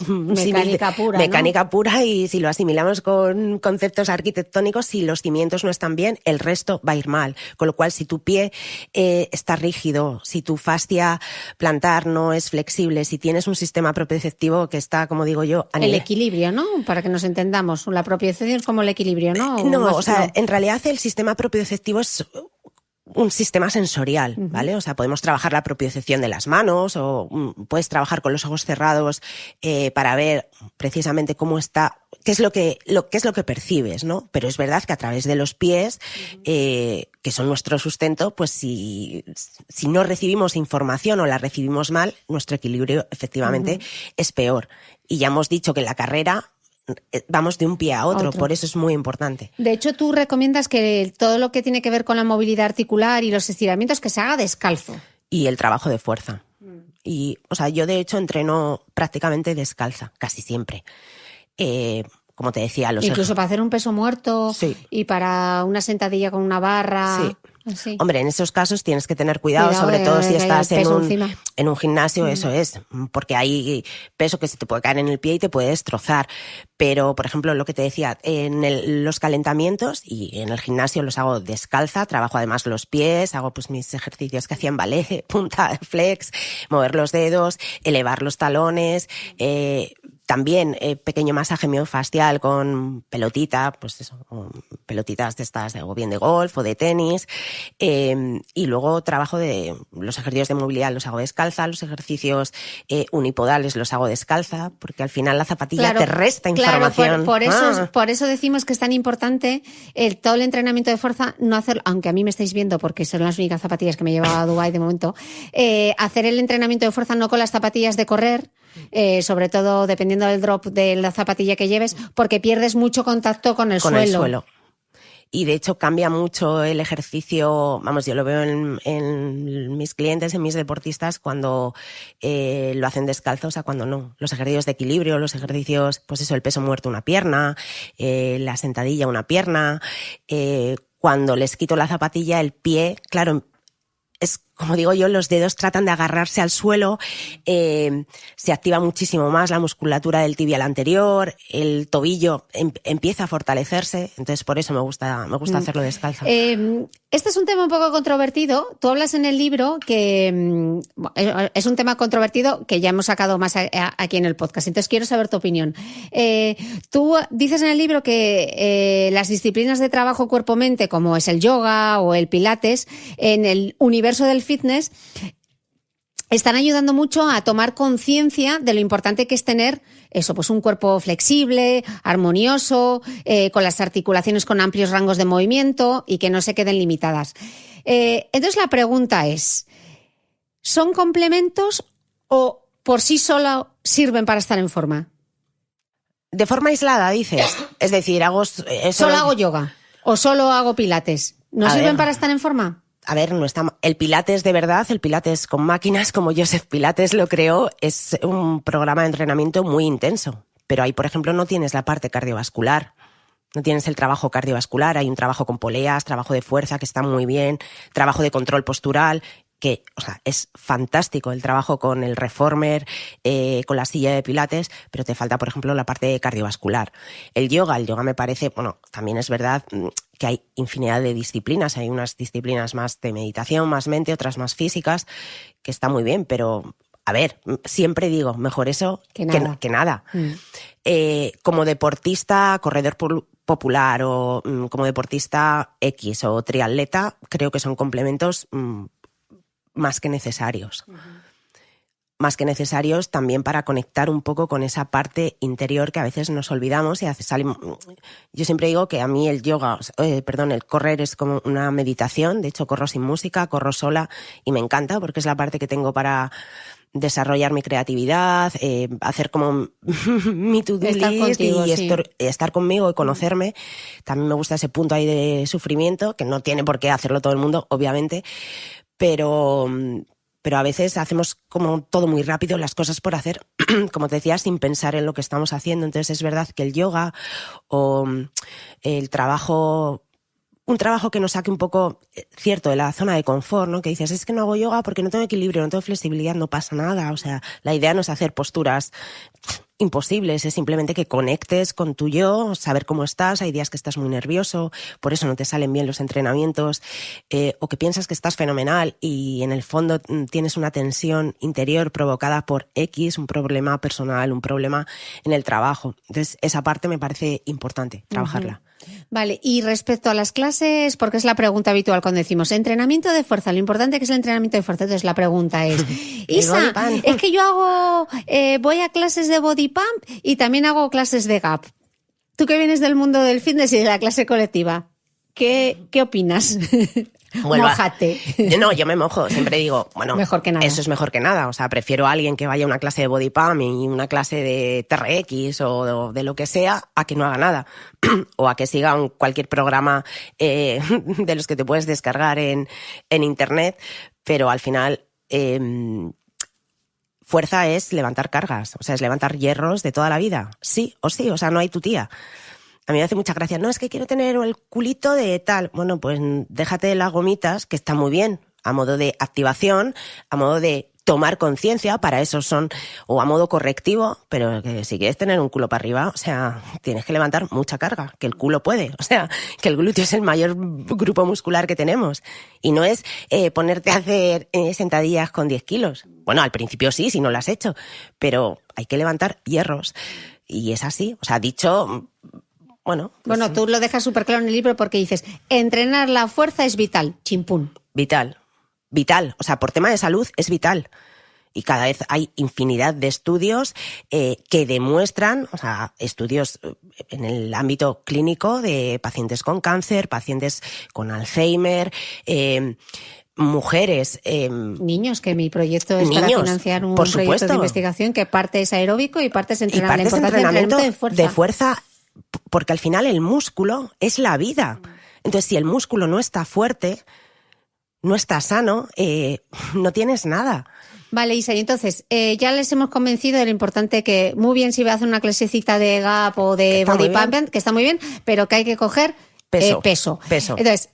Mecánica pura,
Mecánica
¿no?
pura, y si lo asimilamos con conceptos arquitectónicos, si los cimientos no están bien, el resto va a ir mal. Con lo cual, si tu pie está rígido, si tu fascia plantar no es flexible, si tienes un sistema propioceptivo que está, como digo yo, a nivel...
El equilibrio, ¿no? Para que nos entendamos. La propiocepción es como el equilibrio, ¿no?
En realidad el sistema propioceptivo es un sistema sensorial, ¿vale? O sea, podemos trabajar la propiocepción de las manos o puedes trabajar con los ojos cerrados para ver precisamente cómo está, qué es lo que percibes, ¿no? Pero es verdad que a través de los pies, que son nuestro sustento, pues si no recibimos información o la recibimos mal, nuestro equilibrio efectivamente es peor. Y ya hemos dicho que en la carrera vamos de un pie a otro, por eso es muy importante.
De hecho, tú recomiendas que todo lo que tiene que ver con la movilidad articular y los estiramientos que se haga descalzo.
Y el trabajo de fuerza. Y, o sea, yo de hecho entreno prácticamente descalza, casi siempre. Como te decía,
incluso para hacer un peso muerto,
sí,
y para una sentadilla con una barra.
Sí.
Sí.
Hombre, en esos casos tienes que tener cuidado sobre todo si estás en un gimnasio, eso es, porque hay peso que se te puede caer en el pie y te puede destrozar. Pero, por ejemplo, lo que te decía, los calentamientos y en el gimnasio los hago descalza, trabajo además los pies, hago pues mis ejercicios que hacía en ballet, punta, flex, mover los dedos, elevar los talones, también pequeño masaje miofascial con pelotita, pues eso, pelotitas de estas, o bien de golf o de tenis, y luego trabajo de los ejercicios de movilidad los hago descalza, los ejercicios unipodales los hago descalza, porque al final la zapatilla te resta información.
Claro, por eso decimos que es tan importante todo el entrenamiento de fuerza, no hacerlo, aunque a mí me estáis viendo porque son las únicas zapatillas que me he llevado a Dubái de momento, hacer el entrenamiento de fuerza no con las zapatillas de correr, sobre todo dependiendo del drop de la zapatilla que lleves, porque pierdes mucho contacto con el suelo.
Y de hecho cambia mucho el ejercicio, vamos, yo lo veo en mis clientes, en mis deportistas, cuando lo hacen descalzo, o sea, cuando no. Los ejercicios de equilibrio, los ejercicios, pues eso, el peso muerto una pierna, la sentadilla una pierna, cuando les quito la zapatilla, el pie, claro, es como digo yo, los dedos tratan de agarrarse al suelo, se activa muchísimo más la musculatura del tibial anterior, el tobillo empieza a fortalecerse, entonces por eso me gusta hacerlo descalza.
Este es un tema un poco controvertido. Tú hablas en el libro que es un tema controvertido que ya hemos sacado más aquí en el podcast, entonces quiero saber tu opinión. Tú dices en el libro que las disciplinas de trabajo cuerpo-mente, como es el yoga o el pilates, en el universo del fitness, están ayudando mucho a tomar conciencia de lo importante que es tener eso, pues un cuerpo flexible, armonioso, con las articulaciones con amplios rangos de movimiento y que no se queden limitadas. Entonces la pregunta es, ¿son complementos o por sí solo sirven para estar en forma?
De forma aislada, dices. Es decir,
¿Solo hago yoga o solo hago pilates? ¿No sirven para estar en forma?
A ver, no está. El Pilates de verdad, el Pilates con máquinas, como Joseph Pilates lo creó, es un programa de entrenamiento muy intenso. Pero ahí, por ejemplo, no tienes la parte cardiovascular. No tienes el trabajo cardiovascular, hay un trabajo con poleas, trabajo de fuerza que está muy bien, trabajo de control postural, que, o sea, es fantástico el trabajo con el reformer, con la silla de pilates, pero te falta, por ejemplo, la parte cardiovascular. El yoga me parece, bueno, también es verdad que hay infinidad de disciplinas, hay unas disciplinas más de meditación, más mente, otras más físicas, que está muy bien, pero, a ver, siempre digo, mejor eso que nada. Como deportista, corredor popular o como deportista X o triatleta, creo que son complementos más que necesarios. Más que necesarios también para conectar un poco con esa parte interior que a veces nos olvidamos y yo siempre digo que a mí el correr es como una meditación. De hecho, corro sin música, corro sola y me encanta porque es la parte que tengo para desarrollar mi creatividad, hacer como mi to-do list y estar conmigo y conocerme. También me gusta ese punto ahí de sufrimiento, que no tiene por qué hacerlo todo el mundo, obviamente, pero a veces hacemos como todo muy rápido, las cosas por hacer, como te decía, sin pensar en lo que estamos haciendo. Entonces es verdad que el yoga o el trabajo, un trabajo que nos saque un poco, cierto, de la zona de confort, ¿no? Que dices, es que no hago yoga porque no tengo equilibrio, no tengo flexibilidad, no pasa nada. O sea, la idea no es hacer posturas imposibles, es simplemente que conectes con tu yo, saber cómo estás. Hay días que estás muy nervioso, por eso no te salen bien los entrenamientos, o que piensas que estás fenomenal y en el fondo tienes una tensión interior provocada por X, un problema personal, un problema en el trabajo. Entonces, esa parte me parece importante, trabajarla.
Vale, y respecto a las clases, porque es la pregunta habitual cuando decimos entrenamiento de fuerza, lo importante que es el entrenamiento de fuerza. Entonces la pregunta es, Isa, es que yo voy a clases de body pump y también hago clases de gap. Tú que vienes del mundo del fitness y de la clase colectiva, ¿qué opinas? Mójate.
No, yo me mojo, siempre digo, bueno,
mejor que nada.
Eso es mejor que nada. O sea, prefiero a alguien que vaya a una clase de body pump y una clase de TRX o de lo que sea, a que no haga nada. O a que siga cualquier programa de los que te puedes descargar en internet. Pero al final, fuerza es levantar cargas, o sea, es levantar hierros de toda la vida. Sí o sí, o sea, no hay tu tía. A mí me hace mucha gracia. No, es que quiero tener el culito de tal. Bueno, pues déjate de las gomitas, que está muy bien, a modo de activación, a modo de tomar conciencia, para eso son, o a modo correctivo, pero que si quieres tener un culo para arriba, o sea, tienes que levantar mucha carga, que el culo puede, o sea, que el glúteo es el mayor grupo muscular que tenemos. Y no es ponerte a hacer sentadillas con 10 kilos. Bueno, al principio sí, si no lo has hecho, pero hay que levantar hierros. Y es así, o sea, dicho... Bueno,
tú lo dejas súper claro en el libro porque dices, entrenar la fuerza es vital, chimpún.
Vital. O sea, por tema de salud es vital. Y cada vez hay infinidad de estudios que demuestran, o sea, estudios en el ámbito clínico de pacientes con cáncer, pacientes con Alzheimer, mujeres...
niños, que mi proyecto es para financiar un proyecto de investigación que parte es aeróbico y parte es entrenamiento
de fuerza. Porque al final el músculo es la vida. Entonces, si el músculo no está fuerte, no está sano, no tienes nada.
Vale, Isa, y entonces, ya les hemos convencido de lo importante que, muy bien si voy a hacer una clasecita de gap o de body pump, que está muy bien, pero que hay que coger peso.
Peso.
Entonces,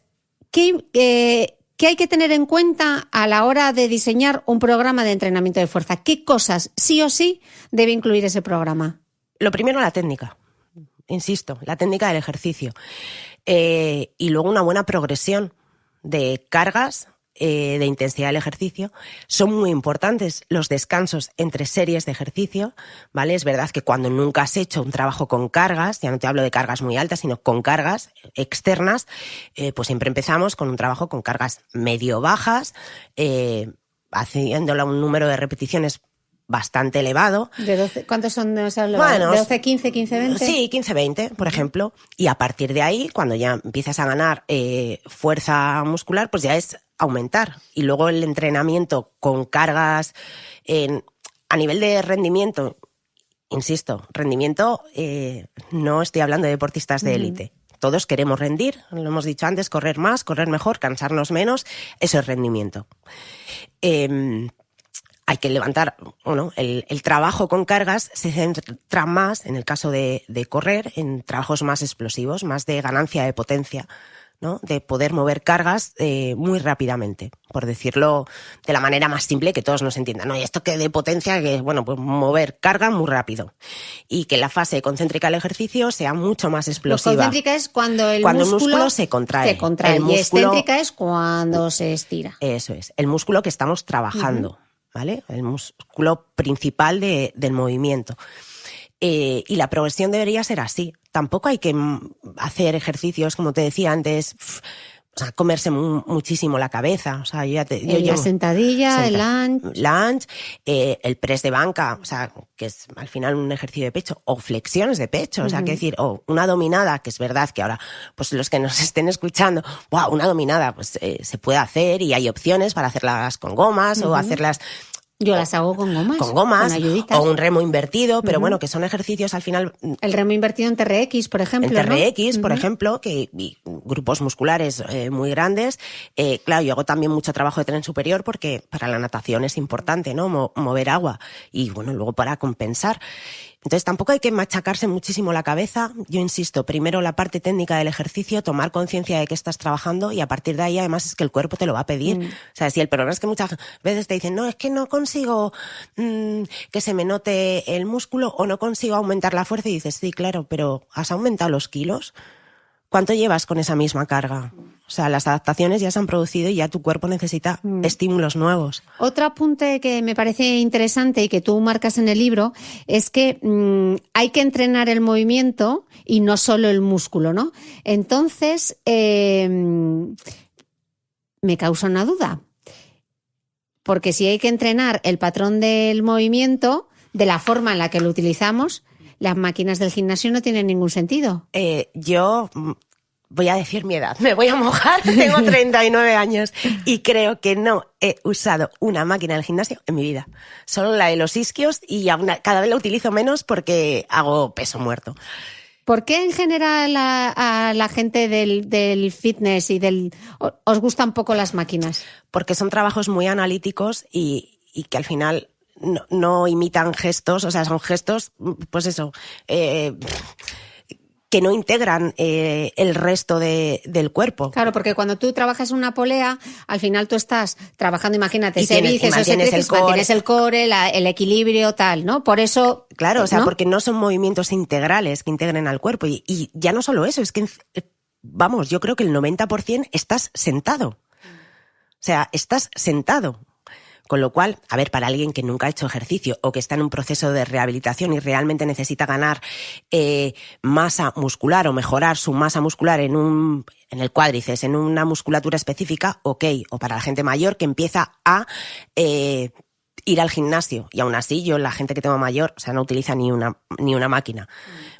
¿qué ¿Qué hay que tener en cuenta a la hora de diseñar un programa de entrenamiento de fuerza? ¿Qué cosas sí o sí debe incluir ese programa?
Lo primero, la técnica. Insisto, la técnica del ejercicio. Y luego una buena progresión de cargas, de intensidad del ejercicio. Son muy importantes los descansos entre series de ejercicio, ¿vale? Es verdad que cuando nunca has hecho un trabajo con cargas, ya no te hablo de cargas muy altas, sino con cargas externas, pues siempre empezamos con un trabajo con cargas medio bajas, haciéndolo a un número de repeticiones bastante elevado.
¿De 12? ¿Cuántos son? O sea,
Bueno,
¿de 12, 15, 15, 20?
Sí, 15, 20, por ejemplo. Y a partir de ahí, cuando ya empiezas a ganar fuerza muscular, pues ya es aumentar. Y luego el entrenamiento con cargas a nivel de rendimiento, insisto, rendimiento, no estoy hablando de deportistas de élite. Todos queremos rendir, lo hemos dicho antes, correr más, correr mejor, cansarnos menos, eso es rendimiento. Hay que levantar, bueno, el trabajo con cargas se centra más, en el caso de correr, en trabajos más explosivos, más de ganancia de potencia, ¿no? De poder mover cargas muy rápidamente, por decirlo de la manera más simple que todos nos entiendan, ¿no? Y esto que de potencia, que bueno, pues mover carga muy rápido. Y que la fase concéntrica del ejercicio sea mucho más explosiva.
Concéntrica es cuando el músculo se contrae. Y excéntrica es cuando se estira.
Eso es, el músculo que estamos trabajando. ¿Vale? El músculo principal del movimiento. Y la progresión debería ser así. Tampoco hay que hacer ejercicios, como te decía antes, o sea, comerse muchísimo la cabeza. O sea,
la sentadilla, el
lunge, el press de banca, o sea, que es al final un ejercicio de pecho, o flexiones de pecho, o sea, que decir, o una dominada, que es verdad que ahora, pues los que nos estén escuchando, wow, una dominada, pues se puede hacer y hay opciones para hacerlas con gomas o hacerlas.
Yo las hago con gomas. Con ayuditas.
O un remo invertido, pero bueno, que son ejercicios al final.
El remo invertido en TRX, por ejemplo.
En TRX, ¿no? Por ejemplo, y grupos musculares muy grandes. Claro, yo hago también mucho trabajo de tren superior porque para la natación es importante, ¿no? Mover agua. Y bueno, luego para compensar. Entonces tampoco hay que machacarse muchísimo la cabeza. Yo insisto, primero la parte técnica del ejercicio, tomar conciencia de que estás trabajando y a partir de ahí además es que el cuerpo te lo va a pedir. O sea, si el problema es que muchas veces te dicen, no, es que no consigo que se me note el músculo o no consigo aumentar la fuerza y dices, sí, claro, pero ¿has aumentado los kilos? ¿Cuánto llevas con esa misma carga? O sea, las adaptaciones ya se han producido y ya tu cuerpo necesita estímulos nuevos.
Otro apunte que me parece interesante y que tú marcas en el libro es que hay que entrenar el movimiento y no solo el músculo, ¿no? Entonces, me causa una duda. Porque si hay que entrenar el patrón del movimiento, de la forma en la que lo utilizamos, las máquinas del gimnasio no tienen ningún sentido.
Yo voy a decir mi edad, me voy a mojar, tengo 39 años y creo que no he usado una máquina del gimnasio en mi vida. Solo la de los isquios y cada vez la utilizo menos porque hago peso muerto.
¿Por qué en general a la gente del fitness y os gustan poco las máquinas?
Porque son trabajos muy analíticos y que al final no imitan gestos, o sea, son gestos, pues eso, que no integran el resto del cuerpo.
Claro, porque cuando tú trabajas una polea, al final tú estás trabajando, imagínate, mantienes el core, el equilibrio, tal, ¿no? Por eso...
Claro, o sea,
¿no?
Porque no son movimientos integrales que integren al cuerpo. Y ya no solo eso, es que, vamos, yo creo que el 90% estás sentado. O sea, estás sentado. Con lo cual, a ver, para alguien que nunca ha hecho ejercicio o que está en un proceso de rehabilitación y realmente necesita ganar masa muscular o mejorar su masa muscular en el cuádriceps, en una musculatura específica, ok. O para la gente mayor que empieza a ir al gimnasio. Y aún así, yo, la gente que tengo mayor, o sea, no utiliza ni una máquina.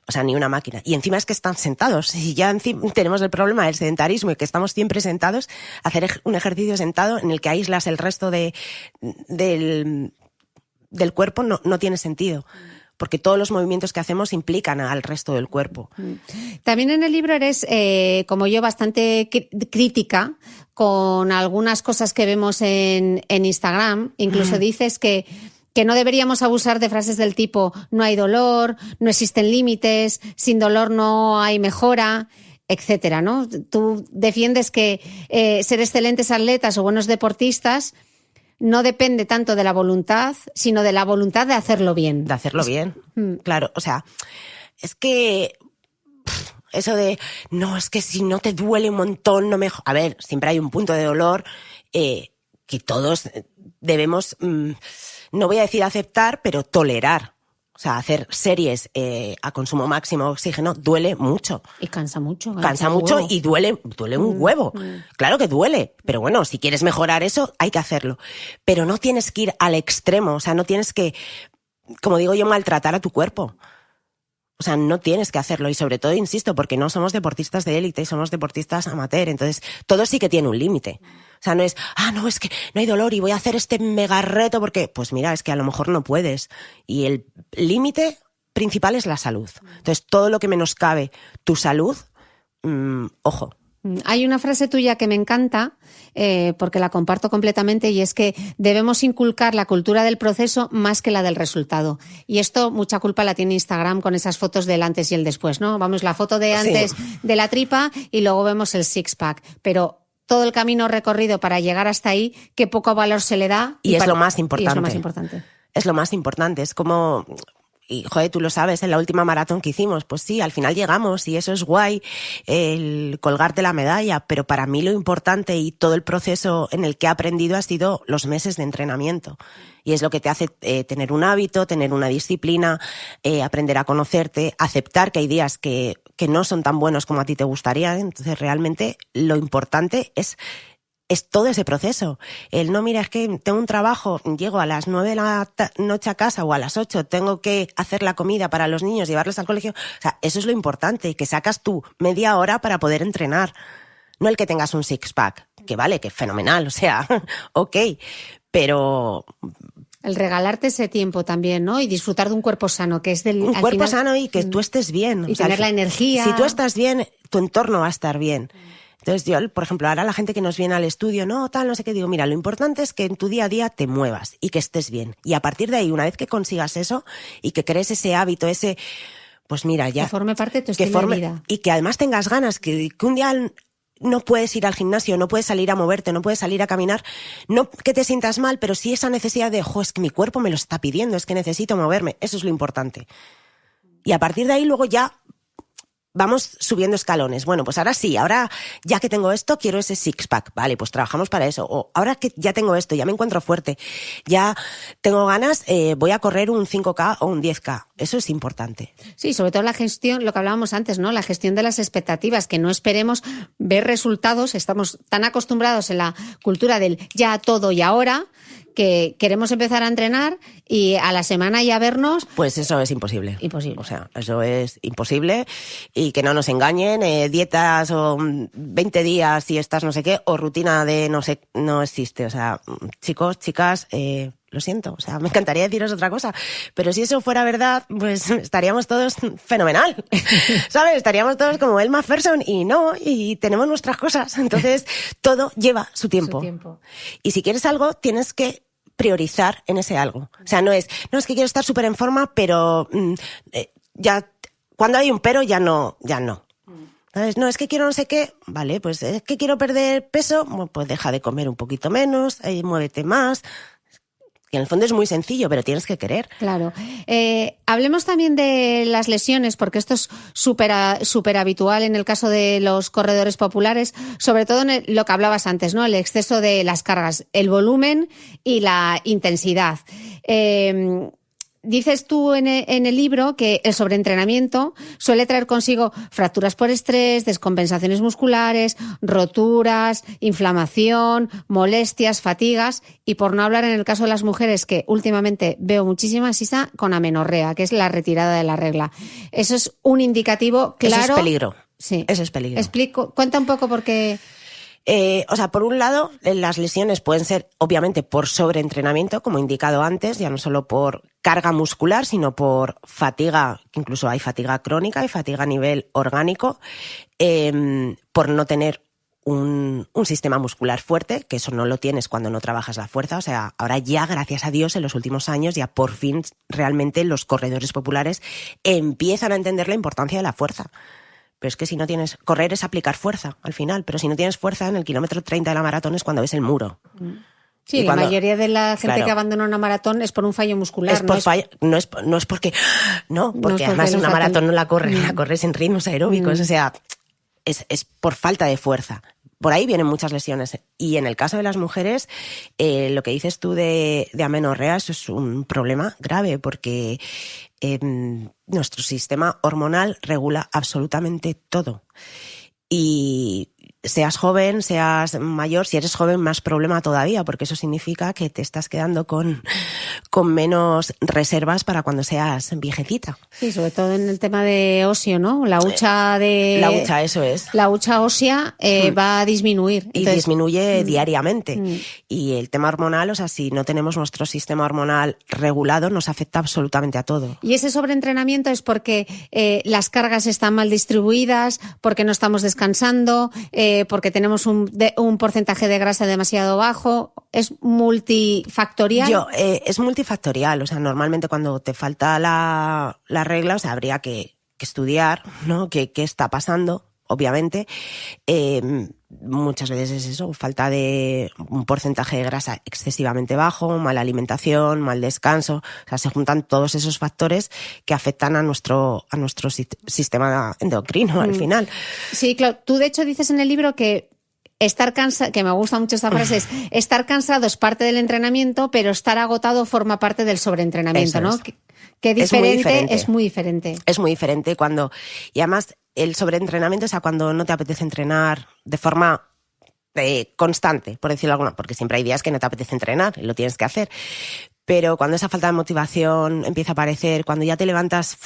O sea, ni una máquina. Y encima es que están sentados. Y ya tenemos el problema del sedentarismo y que estamos siempre sentados. Hacer un ejercicio sentado en el que aíslas el resto del cuerpo no tiene sentido. Porque todos los movimientos que hacemos implican al resto del cuerpo.
También en el libro eres, como yo, bastante crítica con algunas cosas que vemos en Instagram. Incluso dices que no deberíamos abusar de frases del tipo no hay dolor, no existen límites, sin dolor no hay mejora. etcétera, ¿no? Tú defiendes que ser excelentes atletas o buenos deportistas no depende tanto de la voluntad, sino de la voluntad de hacerlo bien.
De hacerlo bien, claro. O sea, es que eso de, no, es que si no te duele un montón, no me... A ver, siempre hay un punto de dolor que todos debemos, no voy a decir aceptar, pero tolerar. O sea, hacer series a consumo máximo de oxígeno duele mucho.
Y cansa mucho.
Cansa mucho y duele un huevo. Claro que duele, pero bueno, si quieres mejorar eso, hay que hacerlo. Pero no tienes que ir al extremo, o sea, no tienes que, como digo yo, maltratar a tu cuerpo. O sea, no tienes que hacerlo y sobre todo, insisto, porque no somos deportistas de élite, somos deportistas amateur, entonces todo sí que tiene un límite. O sea, no es, no, es que no hay dolor y voy a hacer este mega reto porque, pues mira, es que a lo mejor no puedes. Y el límite principal es la salud. Entonces, todo lo que menoscabe tu salud, ojo.
Hay una frase tuya que me encanta, porque la comparto completamente, y es que debemos inculcar la cultura del proceso más que la del resultado. Y esto mucha culpa la tiene Instagram con esas fotos del antes y el después, ¿no? Vamos, la foto de antes de la tripa y luego vemos el six-pack. Pero todo el camino recorrido para llegar hasta ahí, qué poco valor se le da.
Y es lo más importante.
Y es lo más importante.
Es lo más importante. Es como... Y, joder, tú lo sabes, en la última maratón que hicimos, pues sí, al final llegamos y eso es guay, el colgarte la medalla, pero para mí lo importante y todo el proceso en el que he aprendido ha sido los meses de entrenamiento. Y es lo que te hace tener un hábito, tener una disciplina, aprender a conocerte, aceptar que hay días que no son tan buenos como a ti te gustaría. Entonces, realmente lo importante es todo ese proceso. El no, mira, es que tengo un trabajo, llego a las 9 de la noche a casa o a las 8, tengo que hacer la comida para los niños, llevarlos al colegio. O sea, eso es lo importante, que sacas tú media hora para poder entrenar. No el que tengas un six-pack, que vale, que es fenomenal, o sea, ok, pero...
El regalarte ese tiempo también, ¿no? Y disfrutar de un cuerpo sano, que es del...
Un cuerpo sano y que tú estés bien.
Y tener la energía.
Si tú estás bien, tu entorno va a estar bien. Entonces yo, por ejemplo, ahora la gente que nos viene al estudio, no sé qué, digo, mira, lo importante es que en tu día a día te muevas y que estés bien. Y a partir de ahí, una vez que consigas eso y que crees ese hábito, pues mira, ya...
Que forme parte de tu estilo de vida.
Y que además tengas ganas, que un día no puedes ir al gimnasio, no puedes salir a moverte, no puedes salir a caminar, no que te sientas mal, pero sí esa necesidad de, es que mi cuerpo me lo está pidiendo, es que necesito moverme, eso es lo importante. Y a partir de ahí luego ya... vamos subiendo escalones. Bueno, pues ahora sí, ahora ya que tengo esto, quiero ese six-pack. Vale, pues trabajamos para eso. O ahora que ya tengo esto, ya me encuentro fuerte, ya tengo ganas, voy a correr un 5K o un 10K. Eso es importante.
Sí, sobre todo la gestión, lo que hablábamos antes, ¿no? La gestión de las expectativas, que no esperemos ver resultados. Estamos tan acostumbrados en la cultura del ya todo y ahora, que queremos empezar a entrenar y a la semana ya vernos...
Pues eso es imposible.
Imposible.
O sea, eso es imposible y que no nos engañen, dietas o 20 días y estas no sé qué, o rutina de no sé, no existe. O sea, chicos, chicas, lo siento, o sea, me encantaría deciros otra cosa, pero si eso fuera verdad, pues estaríamos todos fenomenal, ¿sabes? Estaríamos todos como Elma Macpherson y tenemos nuestras cosas. Entonces, todo lleva su tiempo. Y si quieres algo, tienes que priorizar en ese algo. O sea, no es que quiero estar súper en forma, pero ya, cuando hay un pero, ya no. ¿Sabes? No, es que quiero no sé qué, vale, pues es que quiero perder peso, bueno, pues deja de comer un poquito menos, muévete más. Que en el fondo es muy sencillo, pero tienes que querer.
Claro. Hablemos también de las lesiones, porque esto es súper habitual en el caso de los corredores populares, sobre todo en lo que hablabas antes, ¿no? El exceso de las cargas, el volumen y la intensidad. Dices tú en el libro que el sobreentrenamiento suele traer consigo fracturas por estrés, descompensaciones musculares, roturas, inflamación, molestias, fatigas, y por no hablar en el caso de las mujeres, que últimamente veo muchísimas, Isa, con amenorrea, que es la retirada de la regla. Eso es un indicativo claro.
Eso es peligro.
Sí.
Eso es peligro.
Cuenta un poco por qué...
O sea, por un lado, las lesiones pueden ser, obviamente, por sobreentrenamiento, como he indicado antes, ya no solo por carga muscular, sino por fatiga, incluso hay fatiga crónica y fatiga a nivel orgánico, por no tener un sistema muscular fuerte, que eso no lo tienes cuando no trabajas la fuerza. O sea, ahora ya, gracias a Dios, en los últimos años, ya por fin, realmente los corredores populares empiezan a entender la importancia de la fuerza. Pero es que si no tienes... Correr es aplicar fuerza al final, pero si no tienes fuerza, en el kilómetro 30 de la maratón es cuando ves el muro.
Sí, la mayoría de la gente que abandona una maratón es por un fallo muscular.
Es por fallo, no es porque... No, porque además una maratón no la corres en ritmos aeróbicos, o sea, es por falta de fuerza. Por ahí vienen muchas lesiones. Y en el caso de las mujeres, lo que dices tú de amenorrea, eso es un problema grave, porque nuestro sistema hormonal regula absolutamente todo. Y seas joven, seas mayor, si eres joven más problema todavía, porque eso significa que te estás quedando con menos reservas para cuando seas viejecita.
Sí, sobre todo en el tema de óseo, ¿no? La hucha
eso es.
La hucha ósea va a disminuir.
Entonces, y disminuye diariamente. Y el tema hormonal, o sea, si no tenemos nuestro sistema hormonal regulado, nos afecta absolutamente a todo.
Y ese sobreentrenamiento es porque las cargas están mal distribuidas, porque no estamos descansando, porque tenemos un porcentaje de grasa demasiado bajo. ¿Es multifactorial?
Es multifactorial. O sea, normalmente cuando te falta la regla, o sea, habría que estudiar, ¿no? ¿Qué está pasando? Obviamente. Muchas veces es eso, falta de un porcentaje de grasa excesivamente bajo, mala alimentación, mal descanso. O sea, se juntan todos esos factores que afectan a nuestro sistema endocrino al final.
Sí, claro. Tú, de hecho, dices en el libro que estar cansado, que me gusta mucho esta frase, es estar cansado es parte del entrenamiento, pero estar agotado forma parte del sobreentrenamiento, ¿no? Que diferente, es muy diferente.
Es muy diferente y además el sobreentrenamiento es cuando no te apetece entrenar de forma constante, por decirlo alguna, porque siempre hay días que no te apetece entrenar y lo tienes que hacer. Pero cuando esa falta de motivación empieza a aparecer, cuando ya te levantas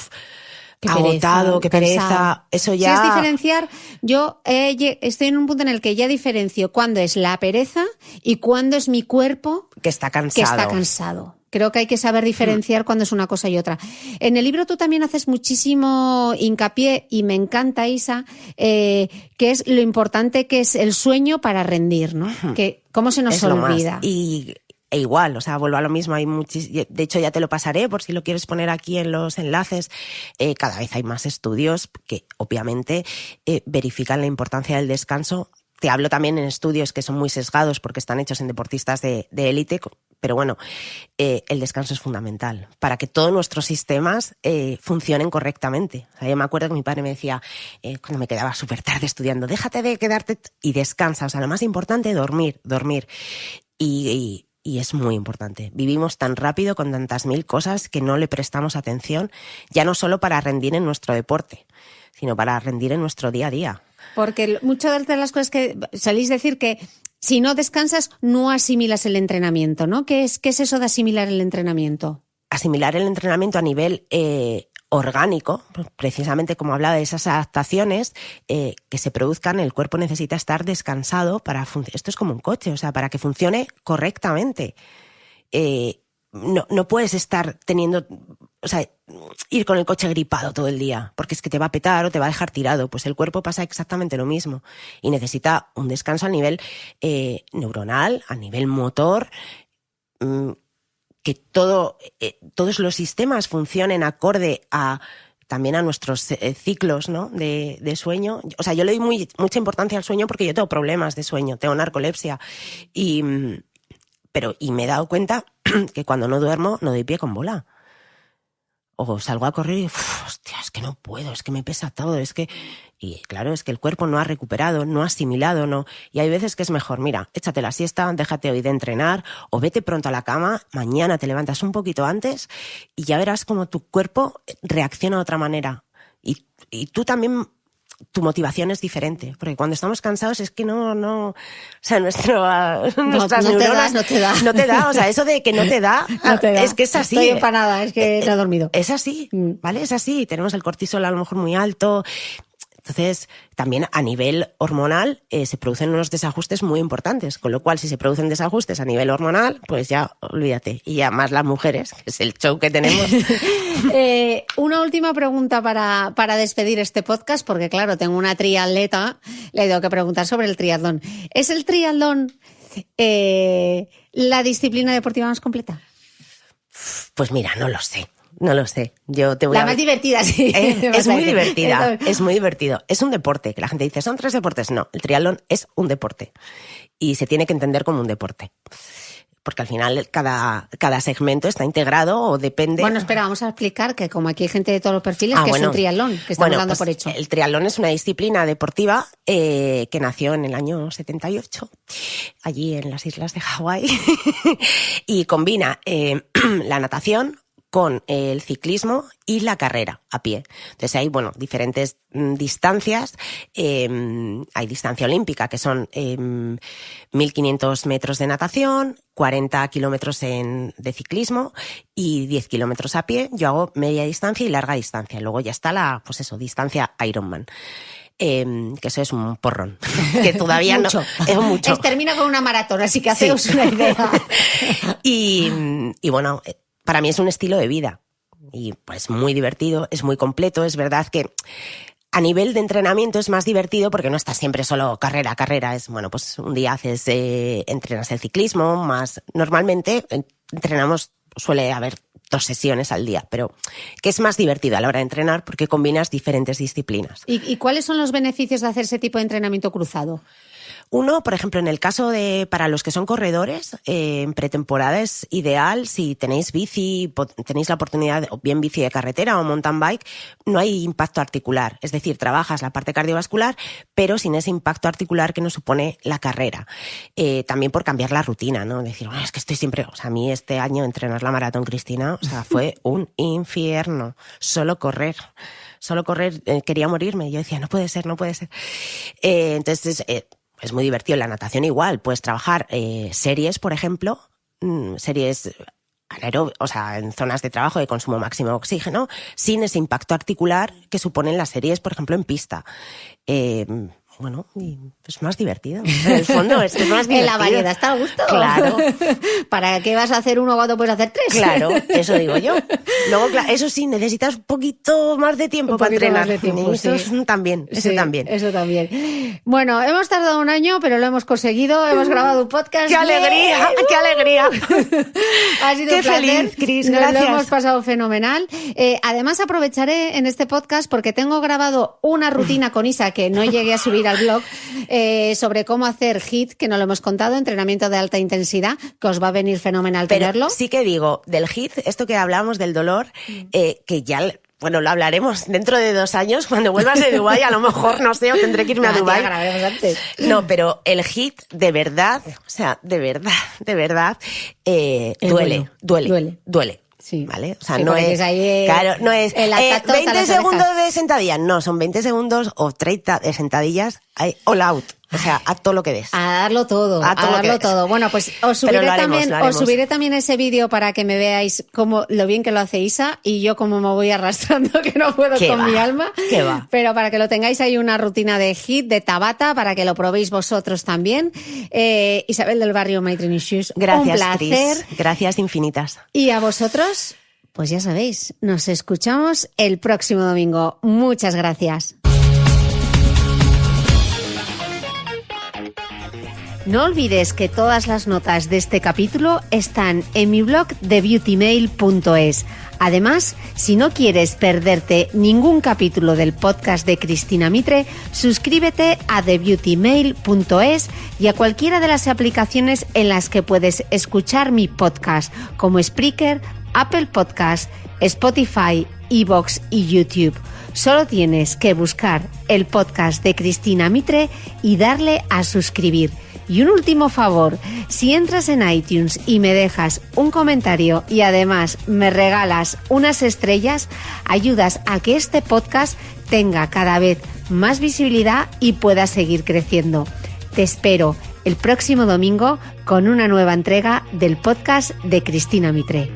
agotado, qué pereza, eso ya...
Si es diferenciar, yo estoy en un punto en el que ya diferencio cuándo es la pereza y cuándo es mi cuerpo
que está cansado.
Creo que hay que saber diferenciar cuándo es una cosa y otra. En el libro tú también haces muchísimo hincapié, y me encanta, Isa, que es lo importante que es el sueño para rendir, ¿no? Que cómo se nos olvida.
E igual, o sea, vuelvo a lo mismo, de hecho ya te lo pasaré por si lo quieres poner aquí en los enlaces. Cada vez hay más estudios que obviamente verifican la importancia del descanso. Te hablo también en estudios que son muy sesgados porque están hechos en deportistas de élite, pero bueno, el descanso es fundamental para que todos nuestros sistemas funcionen correctamente. O sea, yo me acuerdo que mi padre me decía, cuando me quedaba súper tarde estudiando, déjate de quedarte y descansa. O sea, lo más importante, dormir. Y es muy importante. Vivimos tan rápido con tantas mil cosas que no le prestamos atención, ya no solo para rendir en nuestro deporte, sino para rendir en nuestro día a día.
Porque muchas de las cosas que solís decir que si no descansas no asimilas el entrenamiento, ¿no? ¿Qué es eso de asimilar el entrenamiento?
Asimilar el entrenamiento a nivel orgánico, precisamente como hablaba de esas adaptaciones que se produzcan, el cuerpo necesita estar descansado para funcionar. Esto es como un coche, o sea, para que funcione correctamente. No puedes estar ir con el coche gripado todo el día, porque es que te va a petar o te va a dejar tirado. Pues el cuerpo pasa exactamente lo mismo y necesita un descanso a nivel neuronal, a nivel motor, que todos los sistemas funcionen acorde también a nuestros ciclos, ¿no? de sueño. O sea, yo le doy mucha importancia al sueño porque yo tengo problemas de sueño, tengo narcolepsia y me he dado cuenta que cuando no duermo no doy pie con bola. O salgo a correr y, hostia, es que no puedo, es que me pesa todo, Y claro, es que el cuerpo no ha recuperado, no ha asimilado, no. Y hay veces que es mejor, mira, échate la siesta, déjate hoy de entrenar, o vete pronto a la cama, mañana te levantas un poquito antes y ya verás cómo tu cuerpo reacciona de otra manera. Y tú también... Tu motivación es diferente, porque cuando estamos cansados es que no, o sea, nuestras neuronas
no te da.
No te da, o sea, eso de que no te da, es que es así.
Estoy empanada, es que no he dormido.
Es así, ¿vale? Es así, tenemos el cortisol a lo mejor muy alto. Entonces, también a nivel hormonal se producen unos desajustes muy importantes, con lo cual si se producen desajustes a nivel hormonal, pues ya olvídate. Y ya más las mujeres, que es el show que tenemos.
Una última pregunta para despedir este podcast, porque claro, tengo una triatleta, le tengo que preguntar sobre el triatlón. ¿Es el triatlón la disciplina deportiva más completa?
Pues mira, no lo sé. No lo sé. Yo te voy
La más divertida, sí.
Es muy divertida. Es muy divertido. Es un deporte. Que la gente dice, ¿son 3 deportes? No, el triatlón es un deporte. Y se tiene que entender como un deporte. Porque al final cada segmento está integrado o depende...
Bueno, espera, vamos a explicar que como aquí hay gente de todos los perfiles, que es un triatlón, que estamos dando por hecho.
El triatlón es una disciplina deportiva que nació en el año 78, allí en las islas de Hawái, y combina la natación con el ciclismo y la carrera a pie. Entonces hay, diferentes distancias. Hay distancia olímpica, que son 1.500 metros de natación, 40 kilómetros de ciclismo y 10 kilómetros a pie. Yo hago media distancia y larga distancia. Luego ya está distancia Ironman. Que eso es un porrón. Que todavía
mucho.
No... Es mucho.
Termina con una maratón, así que haceos una idea.
Y bueno... Para mí es un estilo de vida y pues muy divertido, es muy completo. Es verdad que a nivel de entrenamiento es más divertido porque no estás siempre solo carrera. Es, pues un día entrenas el ciclismo, más normalmente suele haber 2 sesiones al día, pero que es más divertido a la hora de entrenar porque combinas diferentes disciplinas.
¿Y cuáles son los beneficios de hacer ese tipo de entrenamiento cruzado?
Uno, por ejemplo, en el caso para los que son corredores, en pretemporada es ideal si tenéis tenéis la oportunidad, o bien bici de carretera o mountain bike, no hay impacto articular. Es decir, trabajas la parte cardiovascular, pero sin ese impacto articular que nos supone la carrera. También por cambiar la rutina, ¿no? Decir, es que estoy siempre... O sea, a mí este año entrenar la maratón Cristina, fue un infierno. Solo correr, quería morirme. Yo decía, no puede ser. Entonces... es muy divertido. La natación igual, puedes trabajar series, por ejemplo, series en zonas de trabajo de consumo máximo de oxígeno, sin ese impacto articular que suponen las series, por ejemplo, en pista. Y es más divertido. En el fondo es más divertido.
En la variedad está a gusto.
Claro.
¿Para qué vas a hacer uno cuando puedes hacer 3?
Claro, eso digo yo. Luego, eso sí, necesitas un poquito más de tiempo para entrenar. Eso también.
Eso también. Bueno, hemos tardado un año, pero lo hemos conseguido. Hemos grabado un podcast.
¡Qué alegría! ¡Qué alegría!
Ha sido
qué
un placer.
Feliz, Cris.
Nos
gracias.
lo hemos pasado fenomenal. Además, aprovecharé en este podcast porque tengo grabado una rutina con Isa que no llegué a subir al blog sobre cómo hacer HIIT, que no lo hemos contado, entrenamiento de alta intensidad, que os va a venir fenomenal tenerlo.
Sí que digo, del HIIT, esto que hablábamos del dolor, que ya... lo hablaremos dentro de 2 años, cuando vuelvas de Dubái, a lo mejor, no sé, o tendré que irme a Dubái.
Antes.
No, pero el HIIT, de verdad, duele.
Sí.
¿Vale? O sea,
sí,
no es...
Claro,
no es 20 segundos de sentadilla. No, son 20 segundos o 30 de sentadillas all out. O sea, a todo lo que des.
A darlo todo. A darlo todo. Bueno, pues os subiré también ese vídeo para que me veáis lo bien que lo hace Isa y yo cómo me voy arrastrando que no puedo con mi alma.
¿Qué va?
Pero para que lo tengáis hay una rutina de HIIT, de Tabata, para que lo probéis vosotros también. Isabel del Barrio, My Training Shoes.
Gracias,
un placer.
Cris. Gracias infinitas.
Y a vosotros, pues ya sabéis, nos escuchamos el próximo domingo. Muchas gracias. No olvides que todas las notas de este capítulo están en mi blog de beautymail.es. Además, si no quieres perderte ningún capítulo del podcast de Cristina Mitre, suscríbete a thebeautymail.es y a cualquiera de las aplicaciones en las que puedes escuchar mi podcast, como Spreaker, Apple Podcast, Spotify, iVoox y YouTube. Solo tienes que buscar el podcast de Cristina Mitre y darle a suscribir. Y un último favor, si entras en iTunes y me dejas un comentario y además me regalas unas estrellas, ayudas a que este podcast tenga cada vez más visibilidad y pueda seguir creciendo. Te espero el próximo domingo con una nueva entrega del podcast de Cristina Mitre.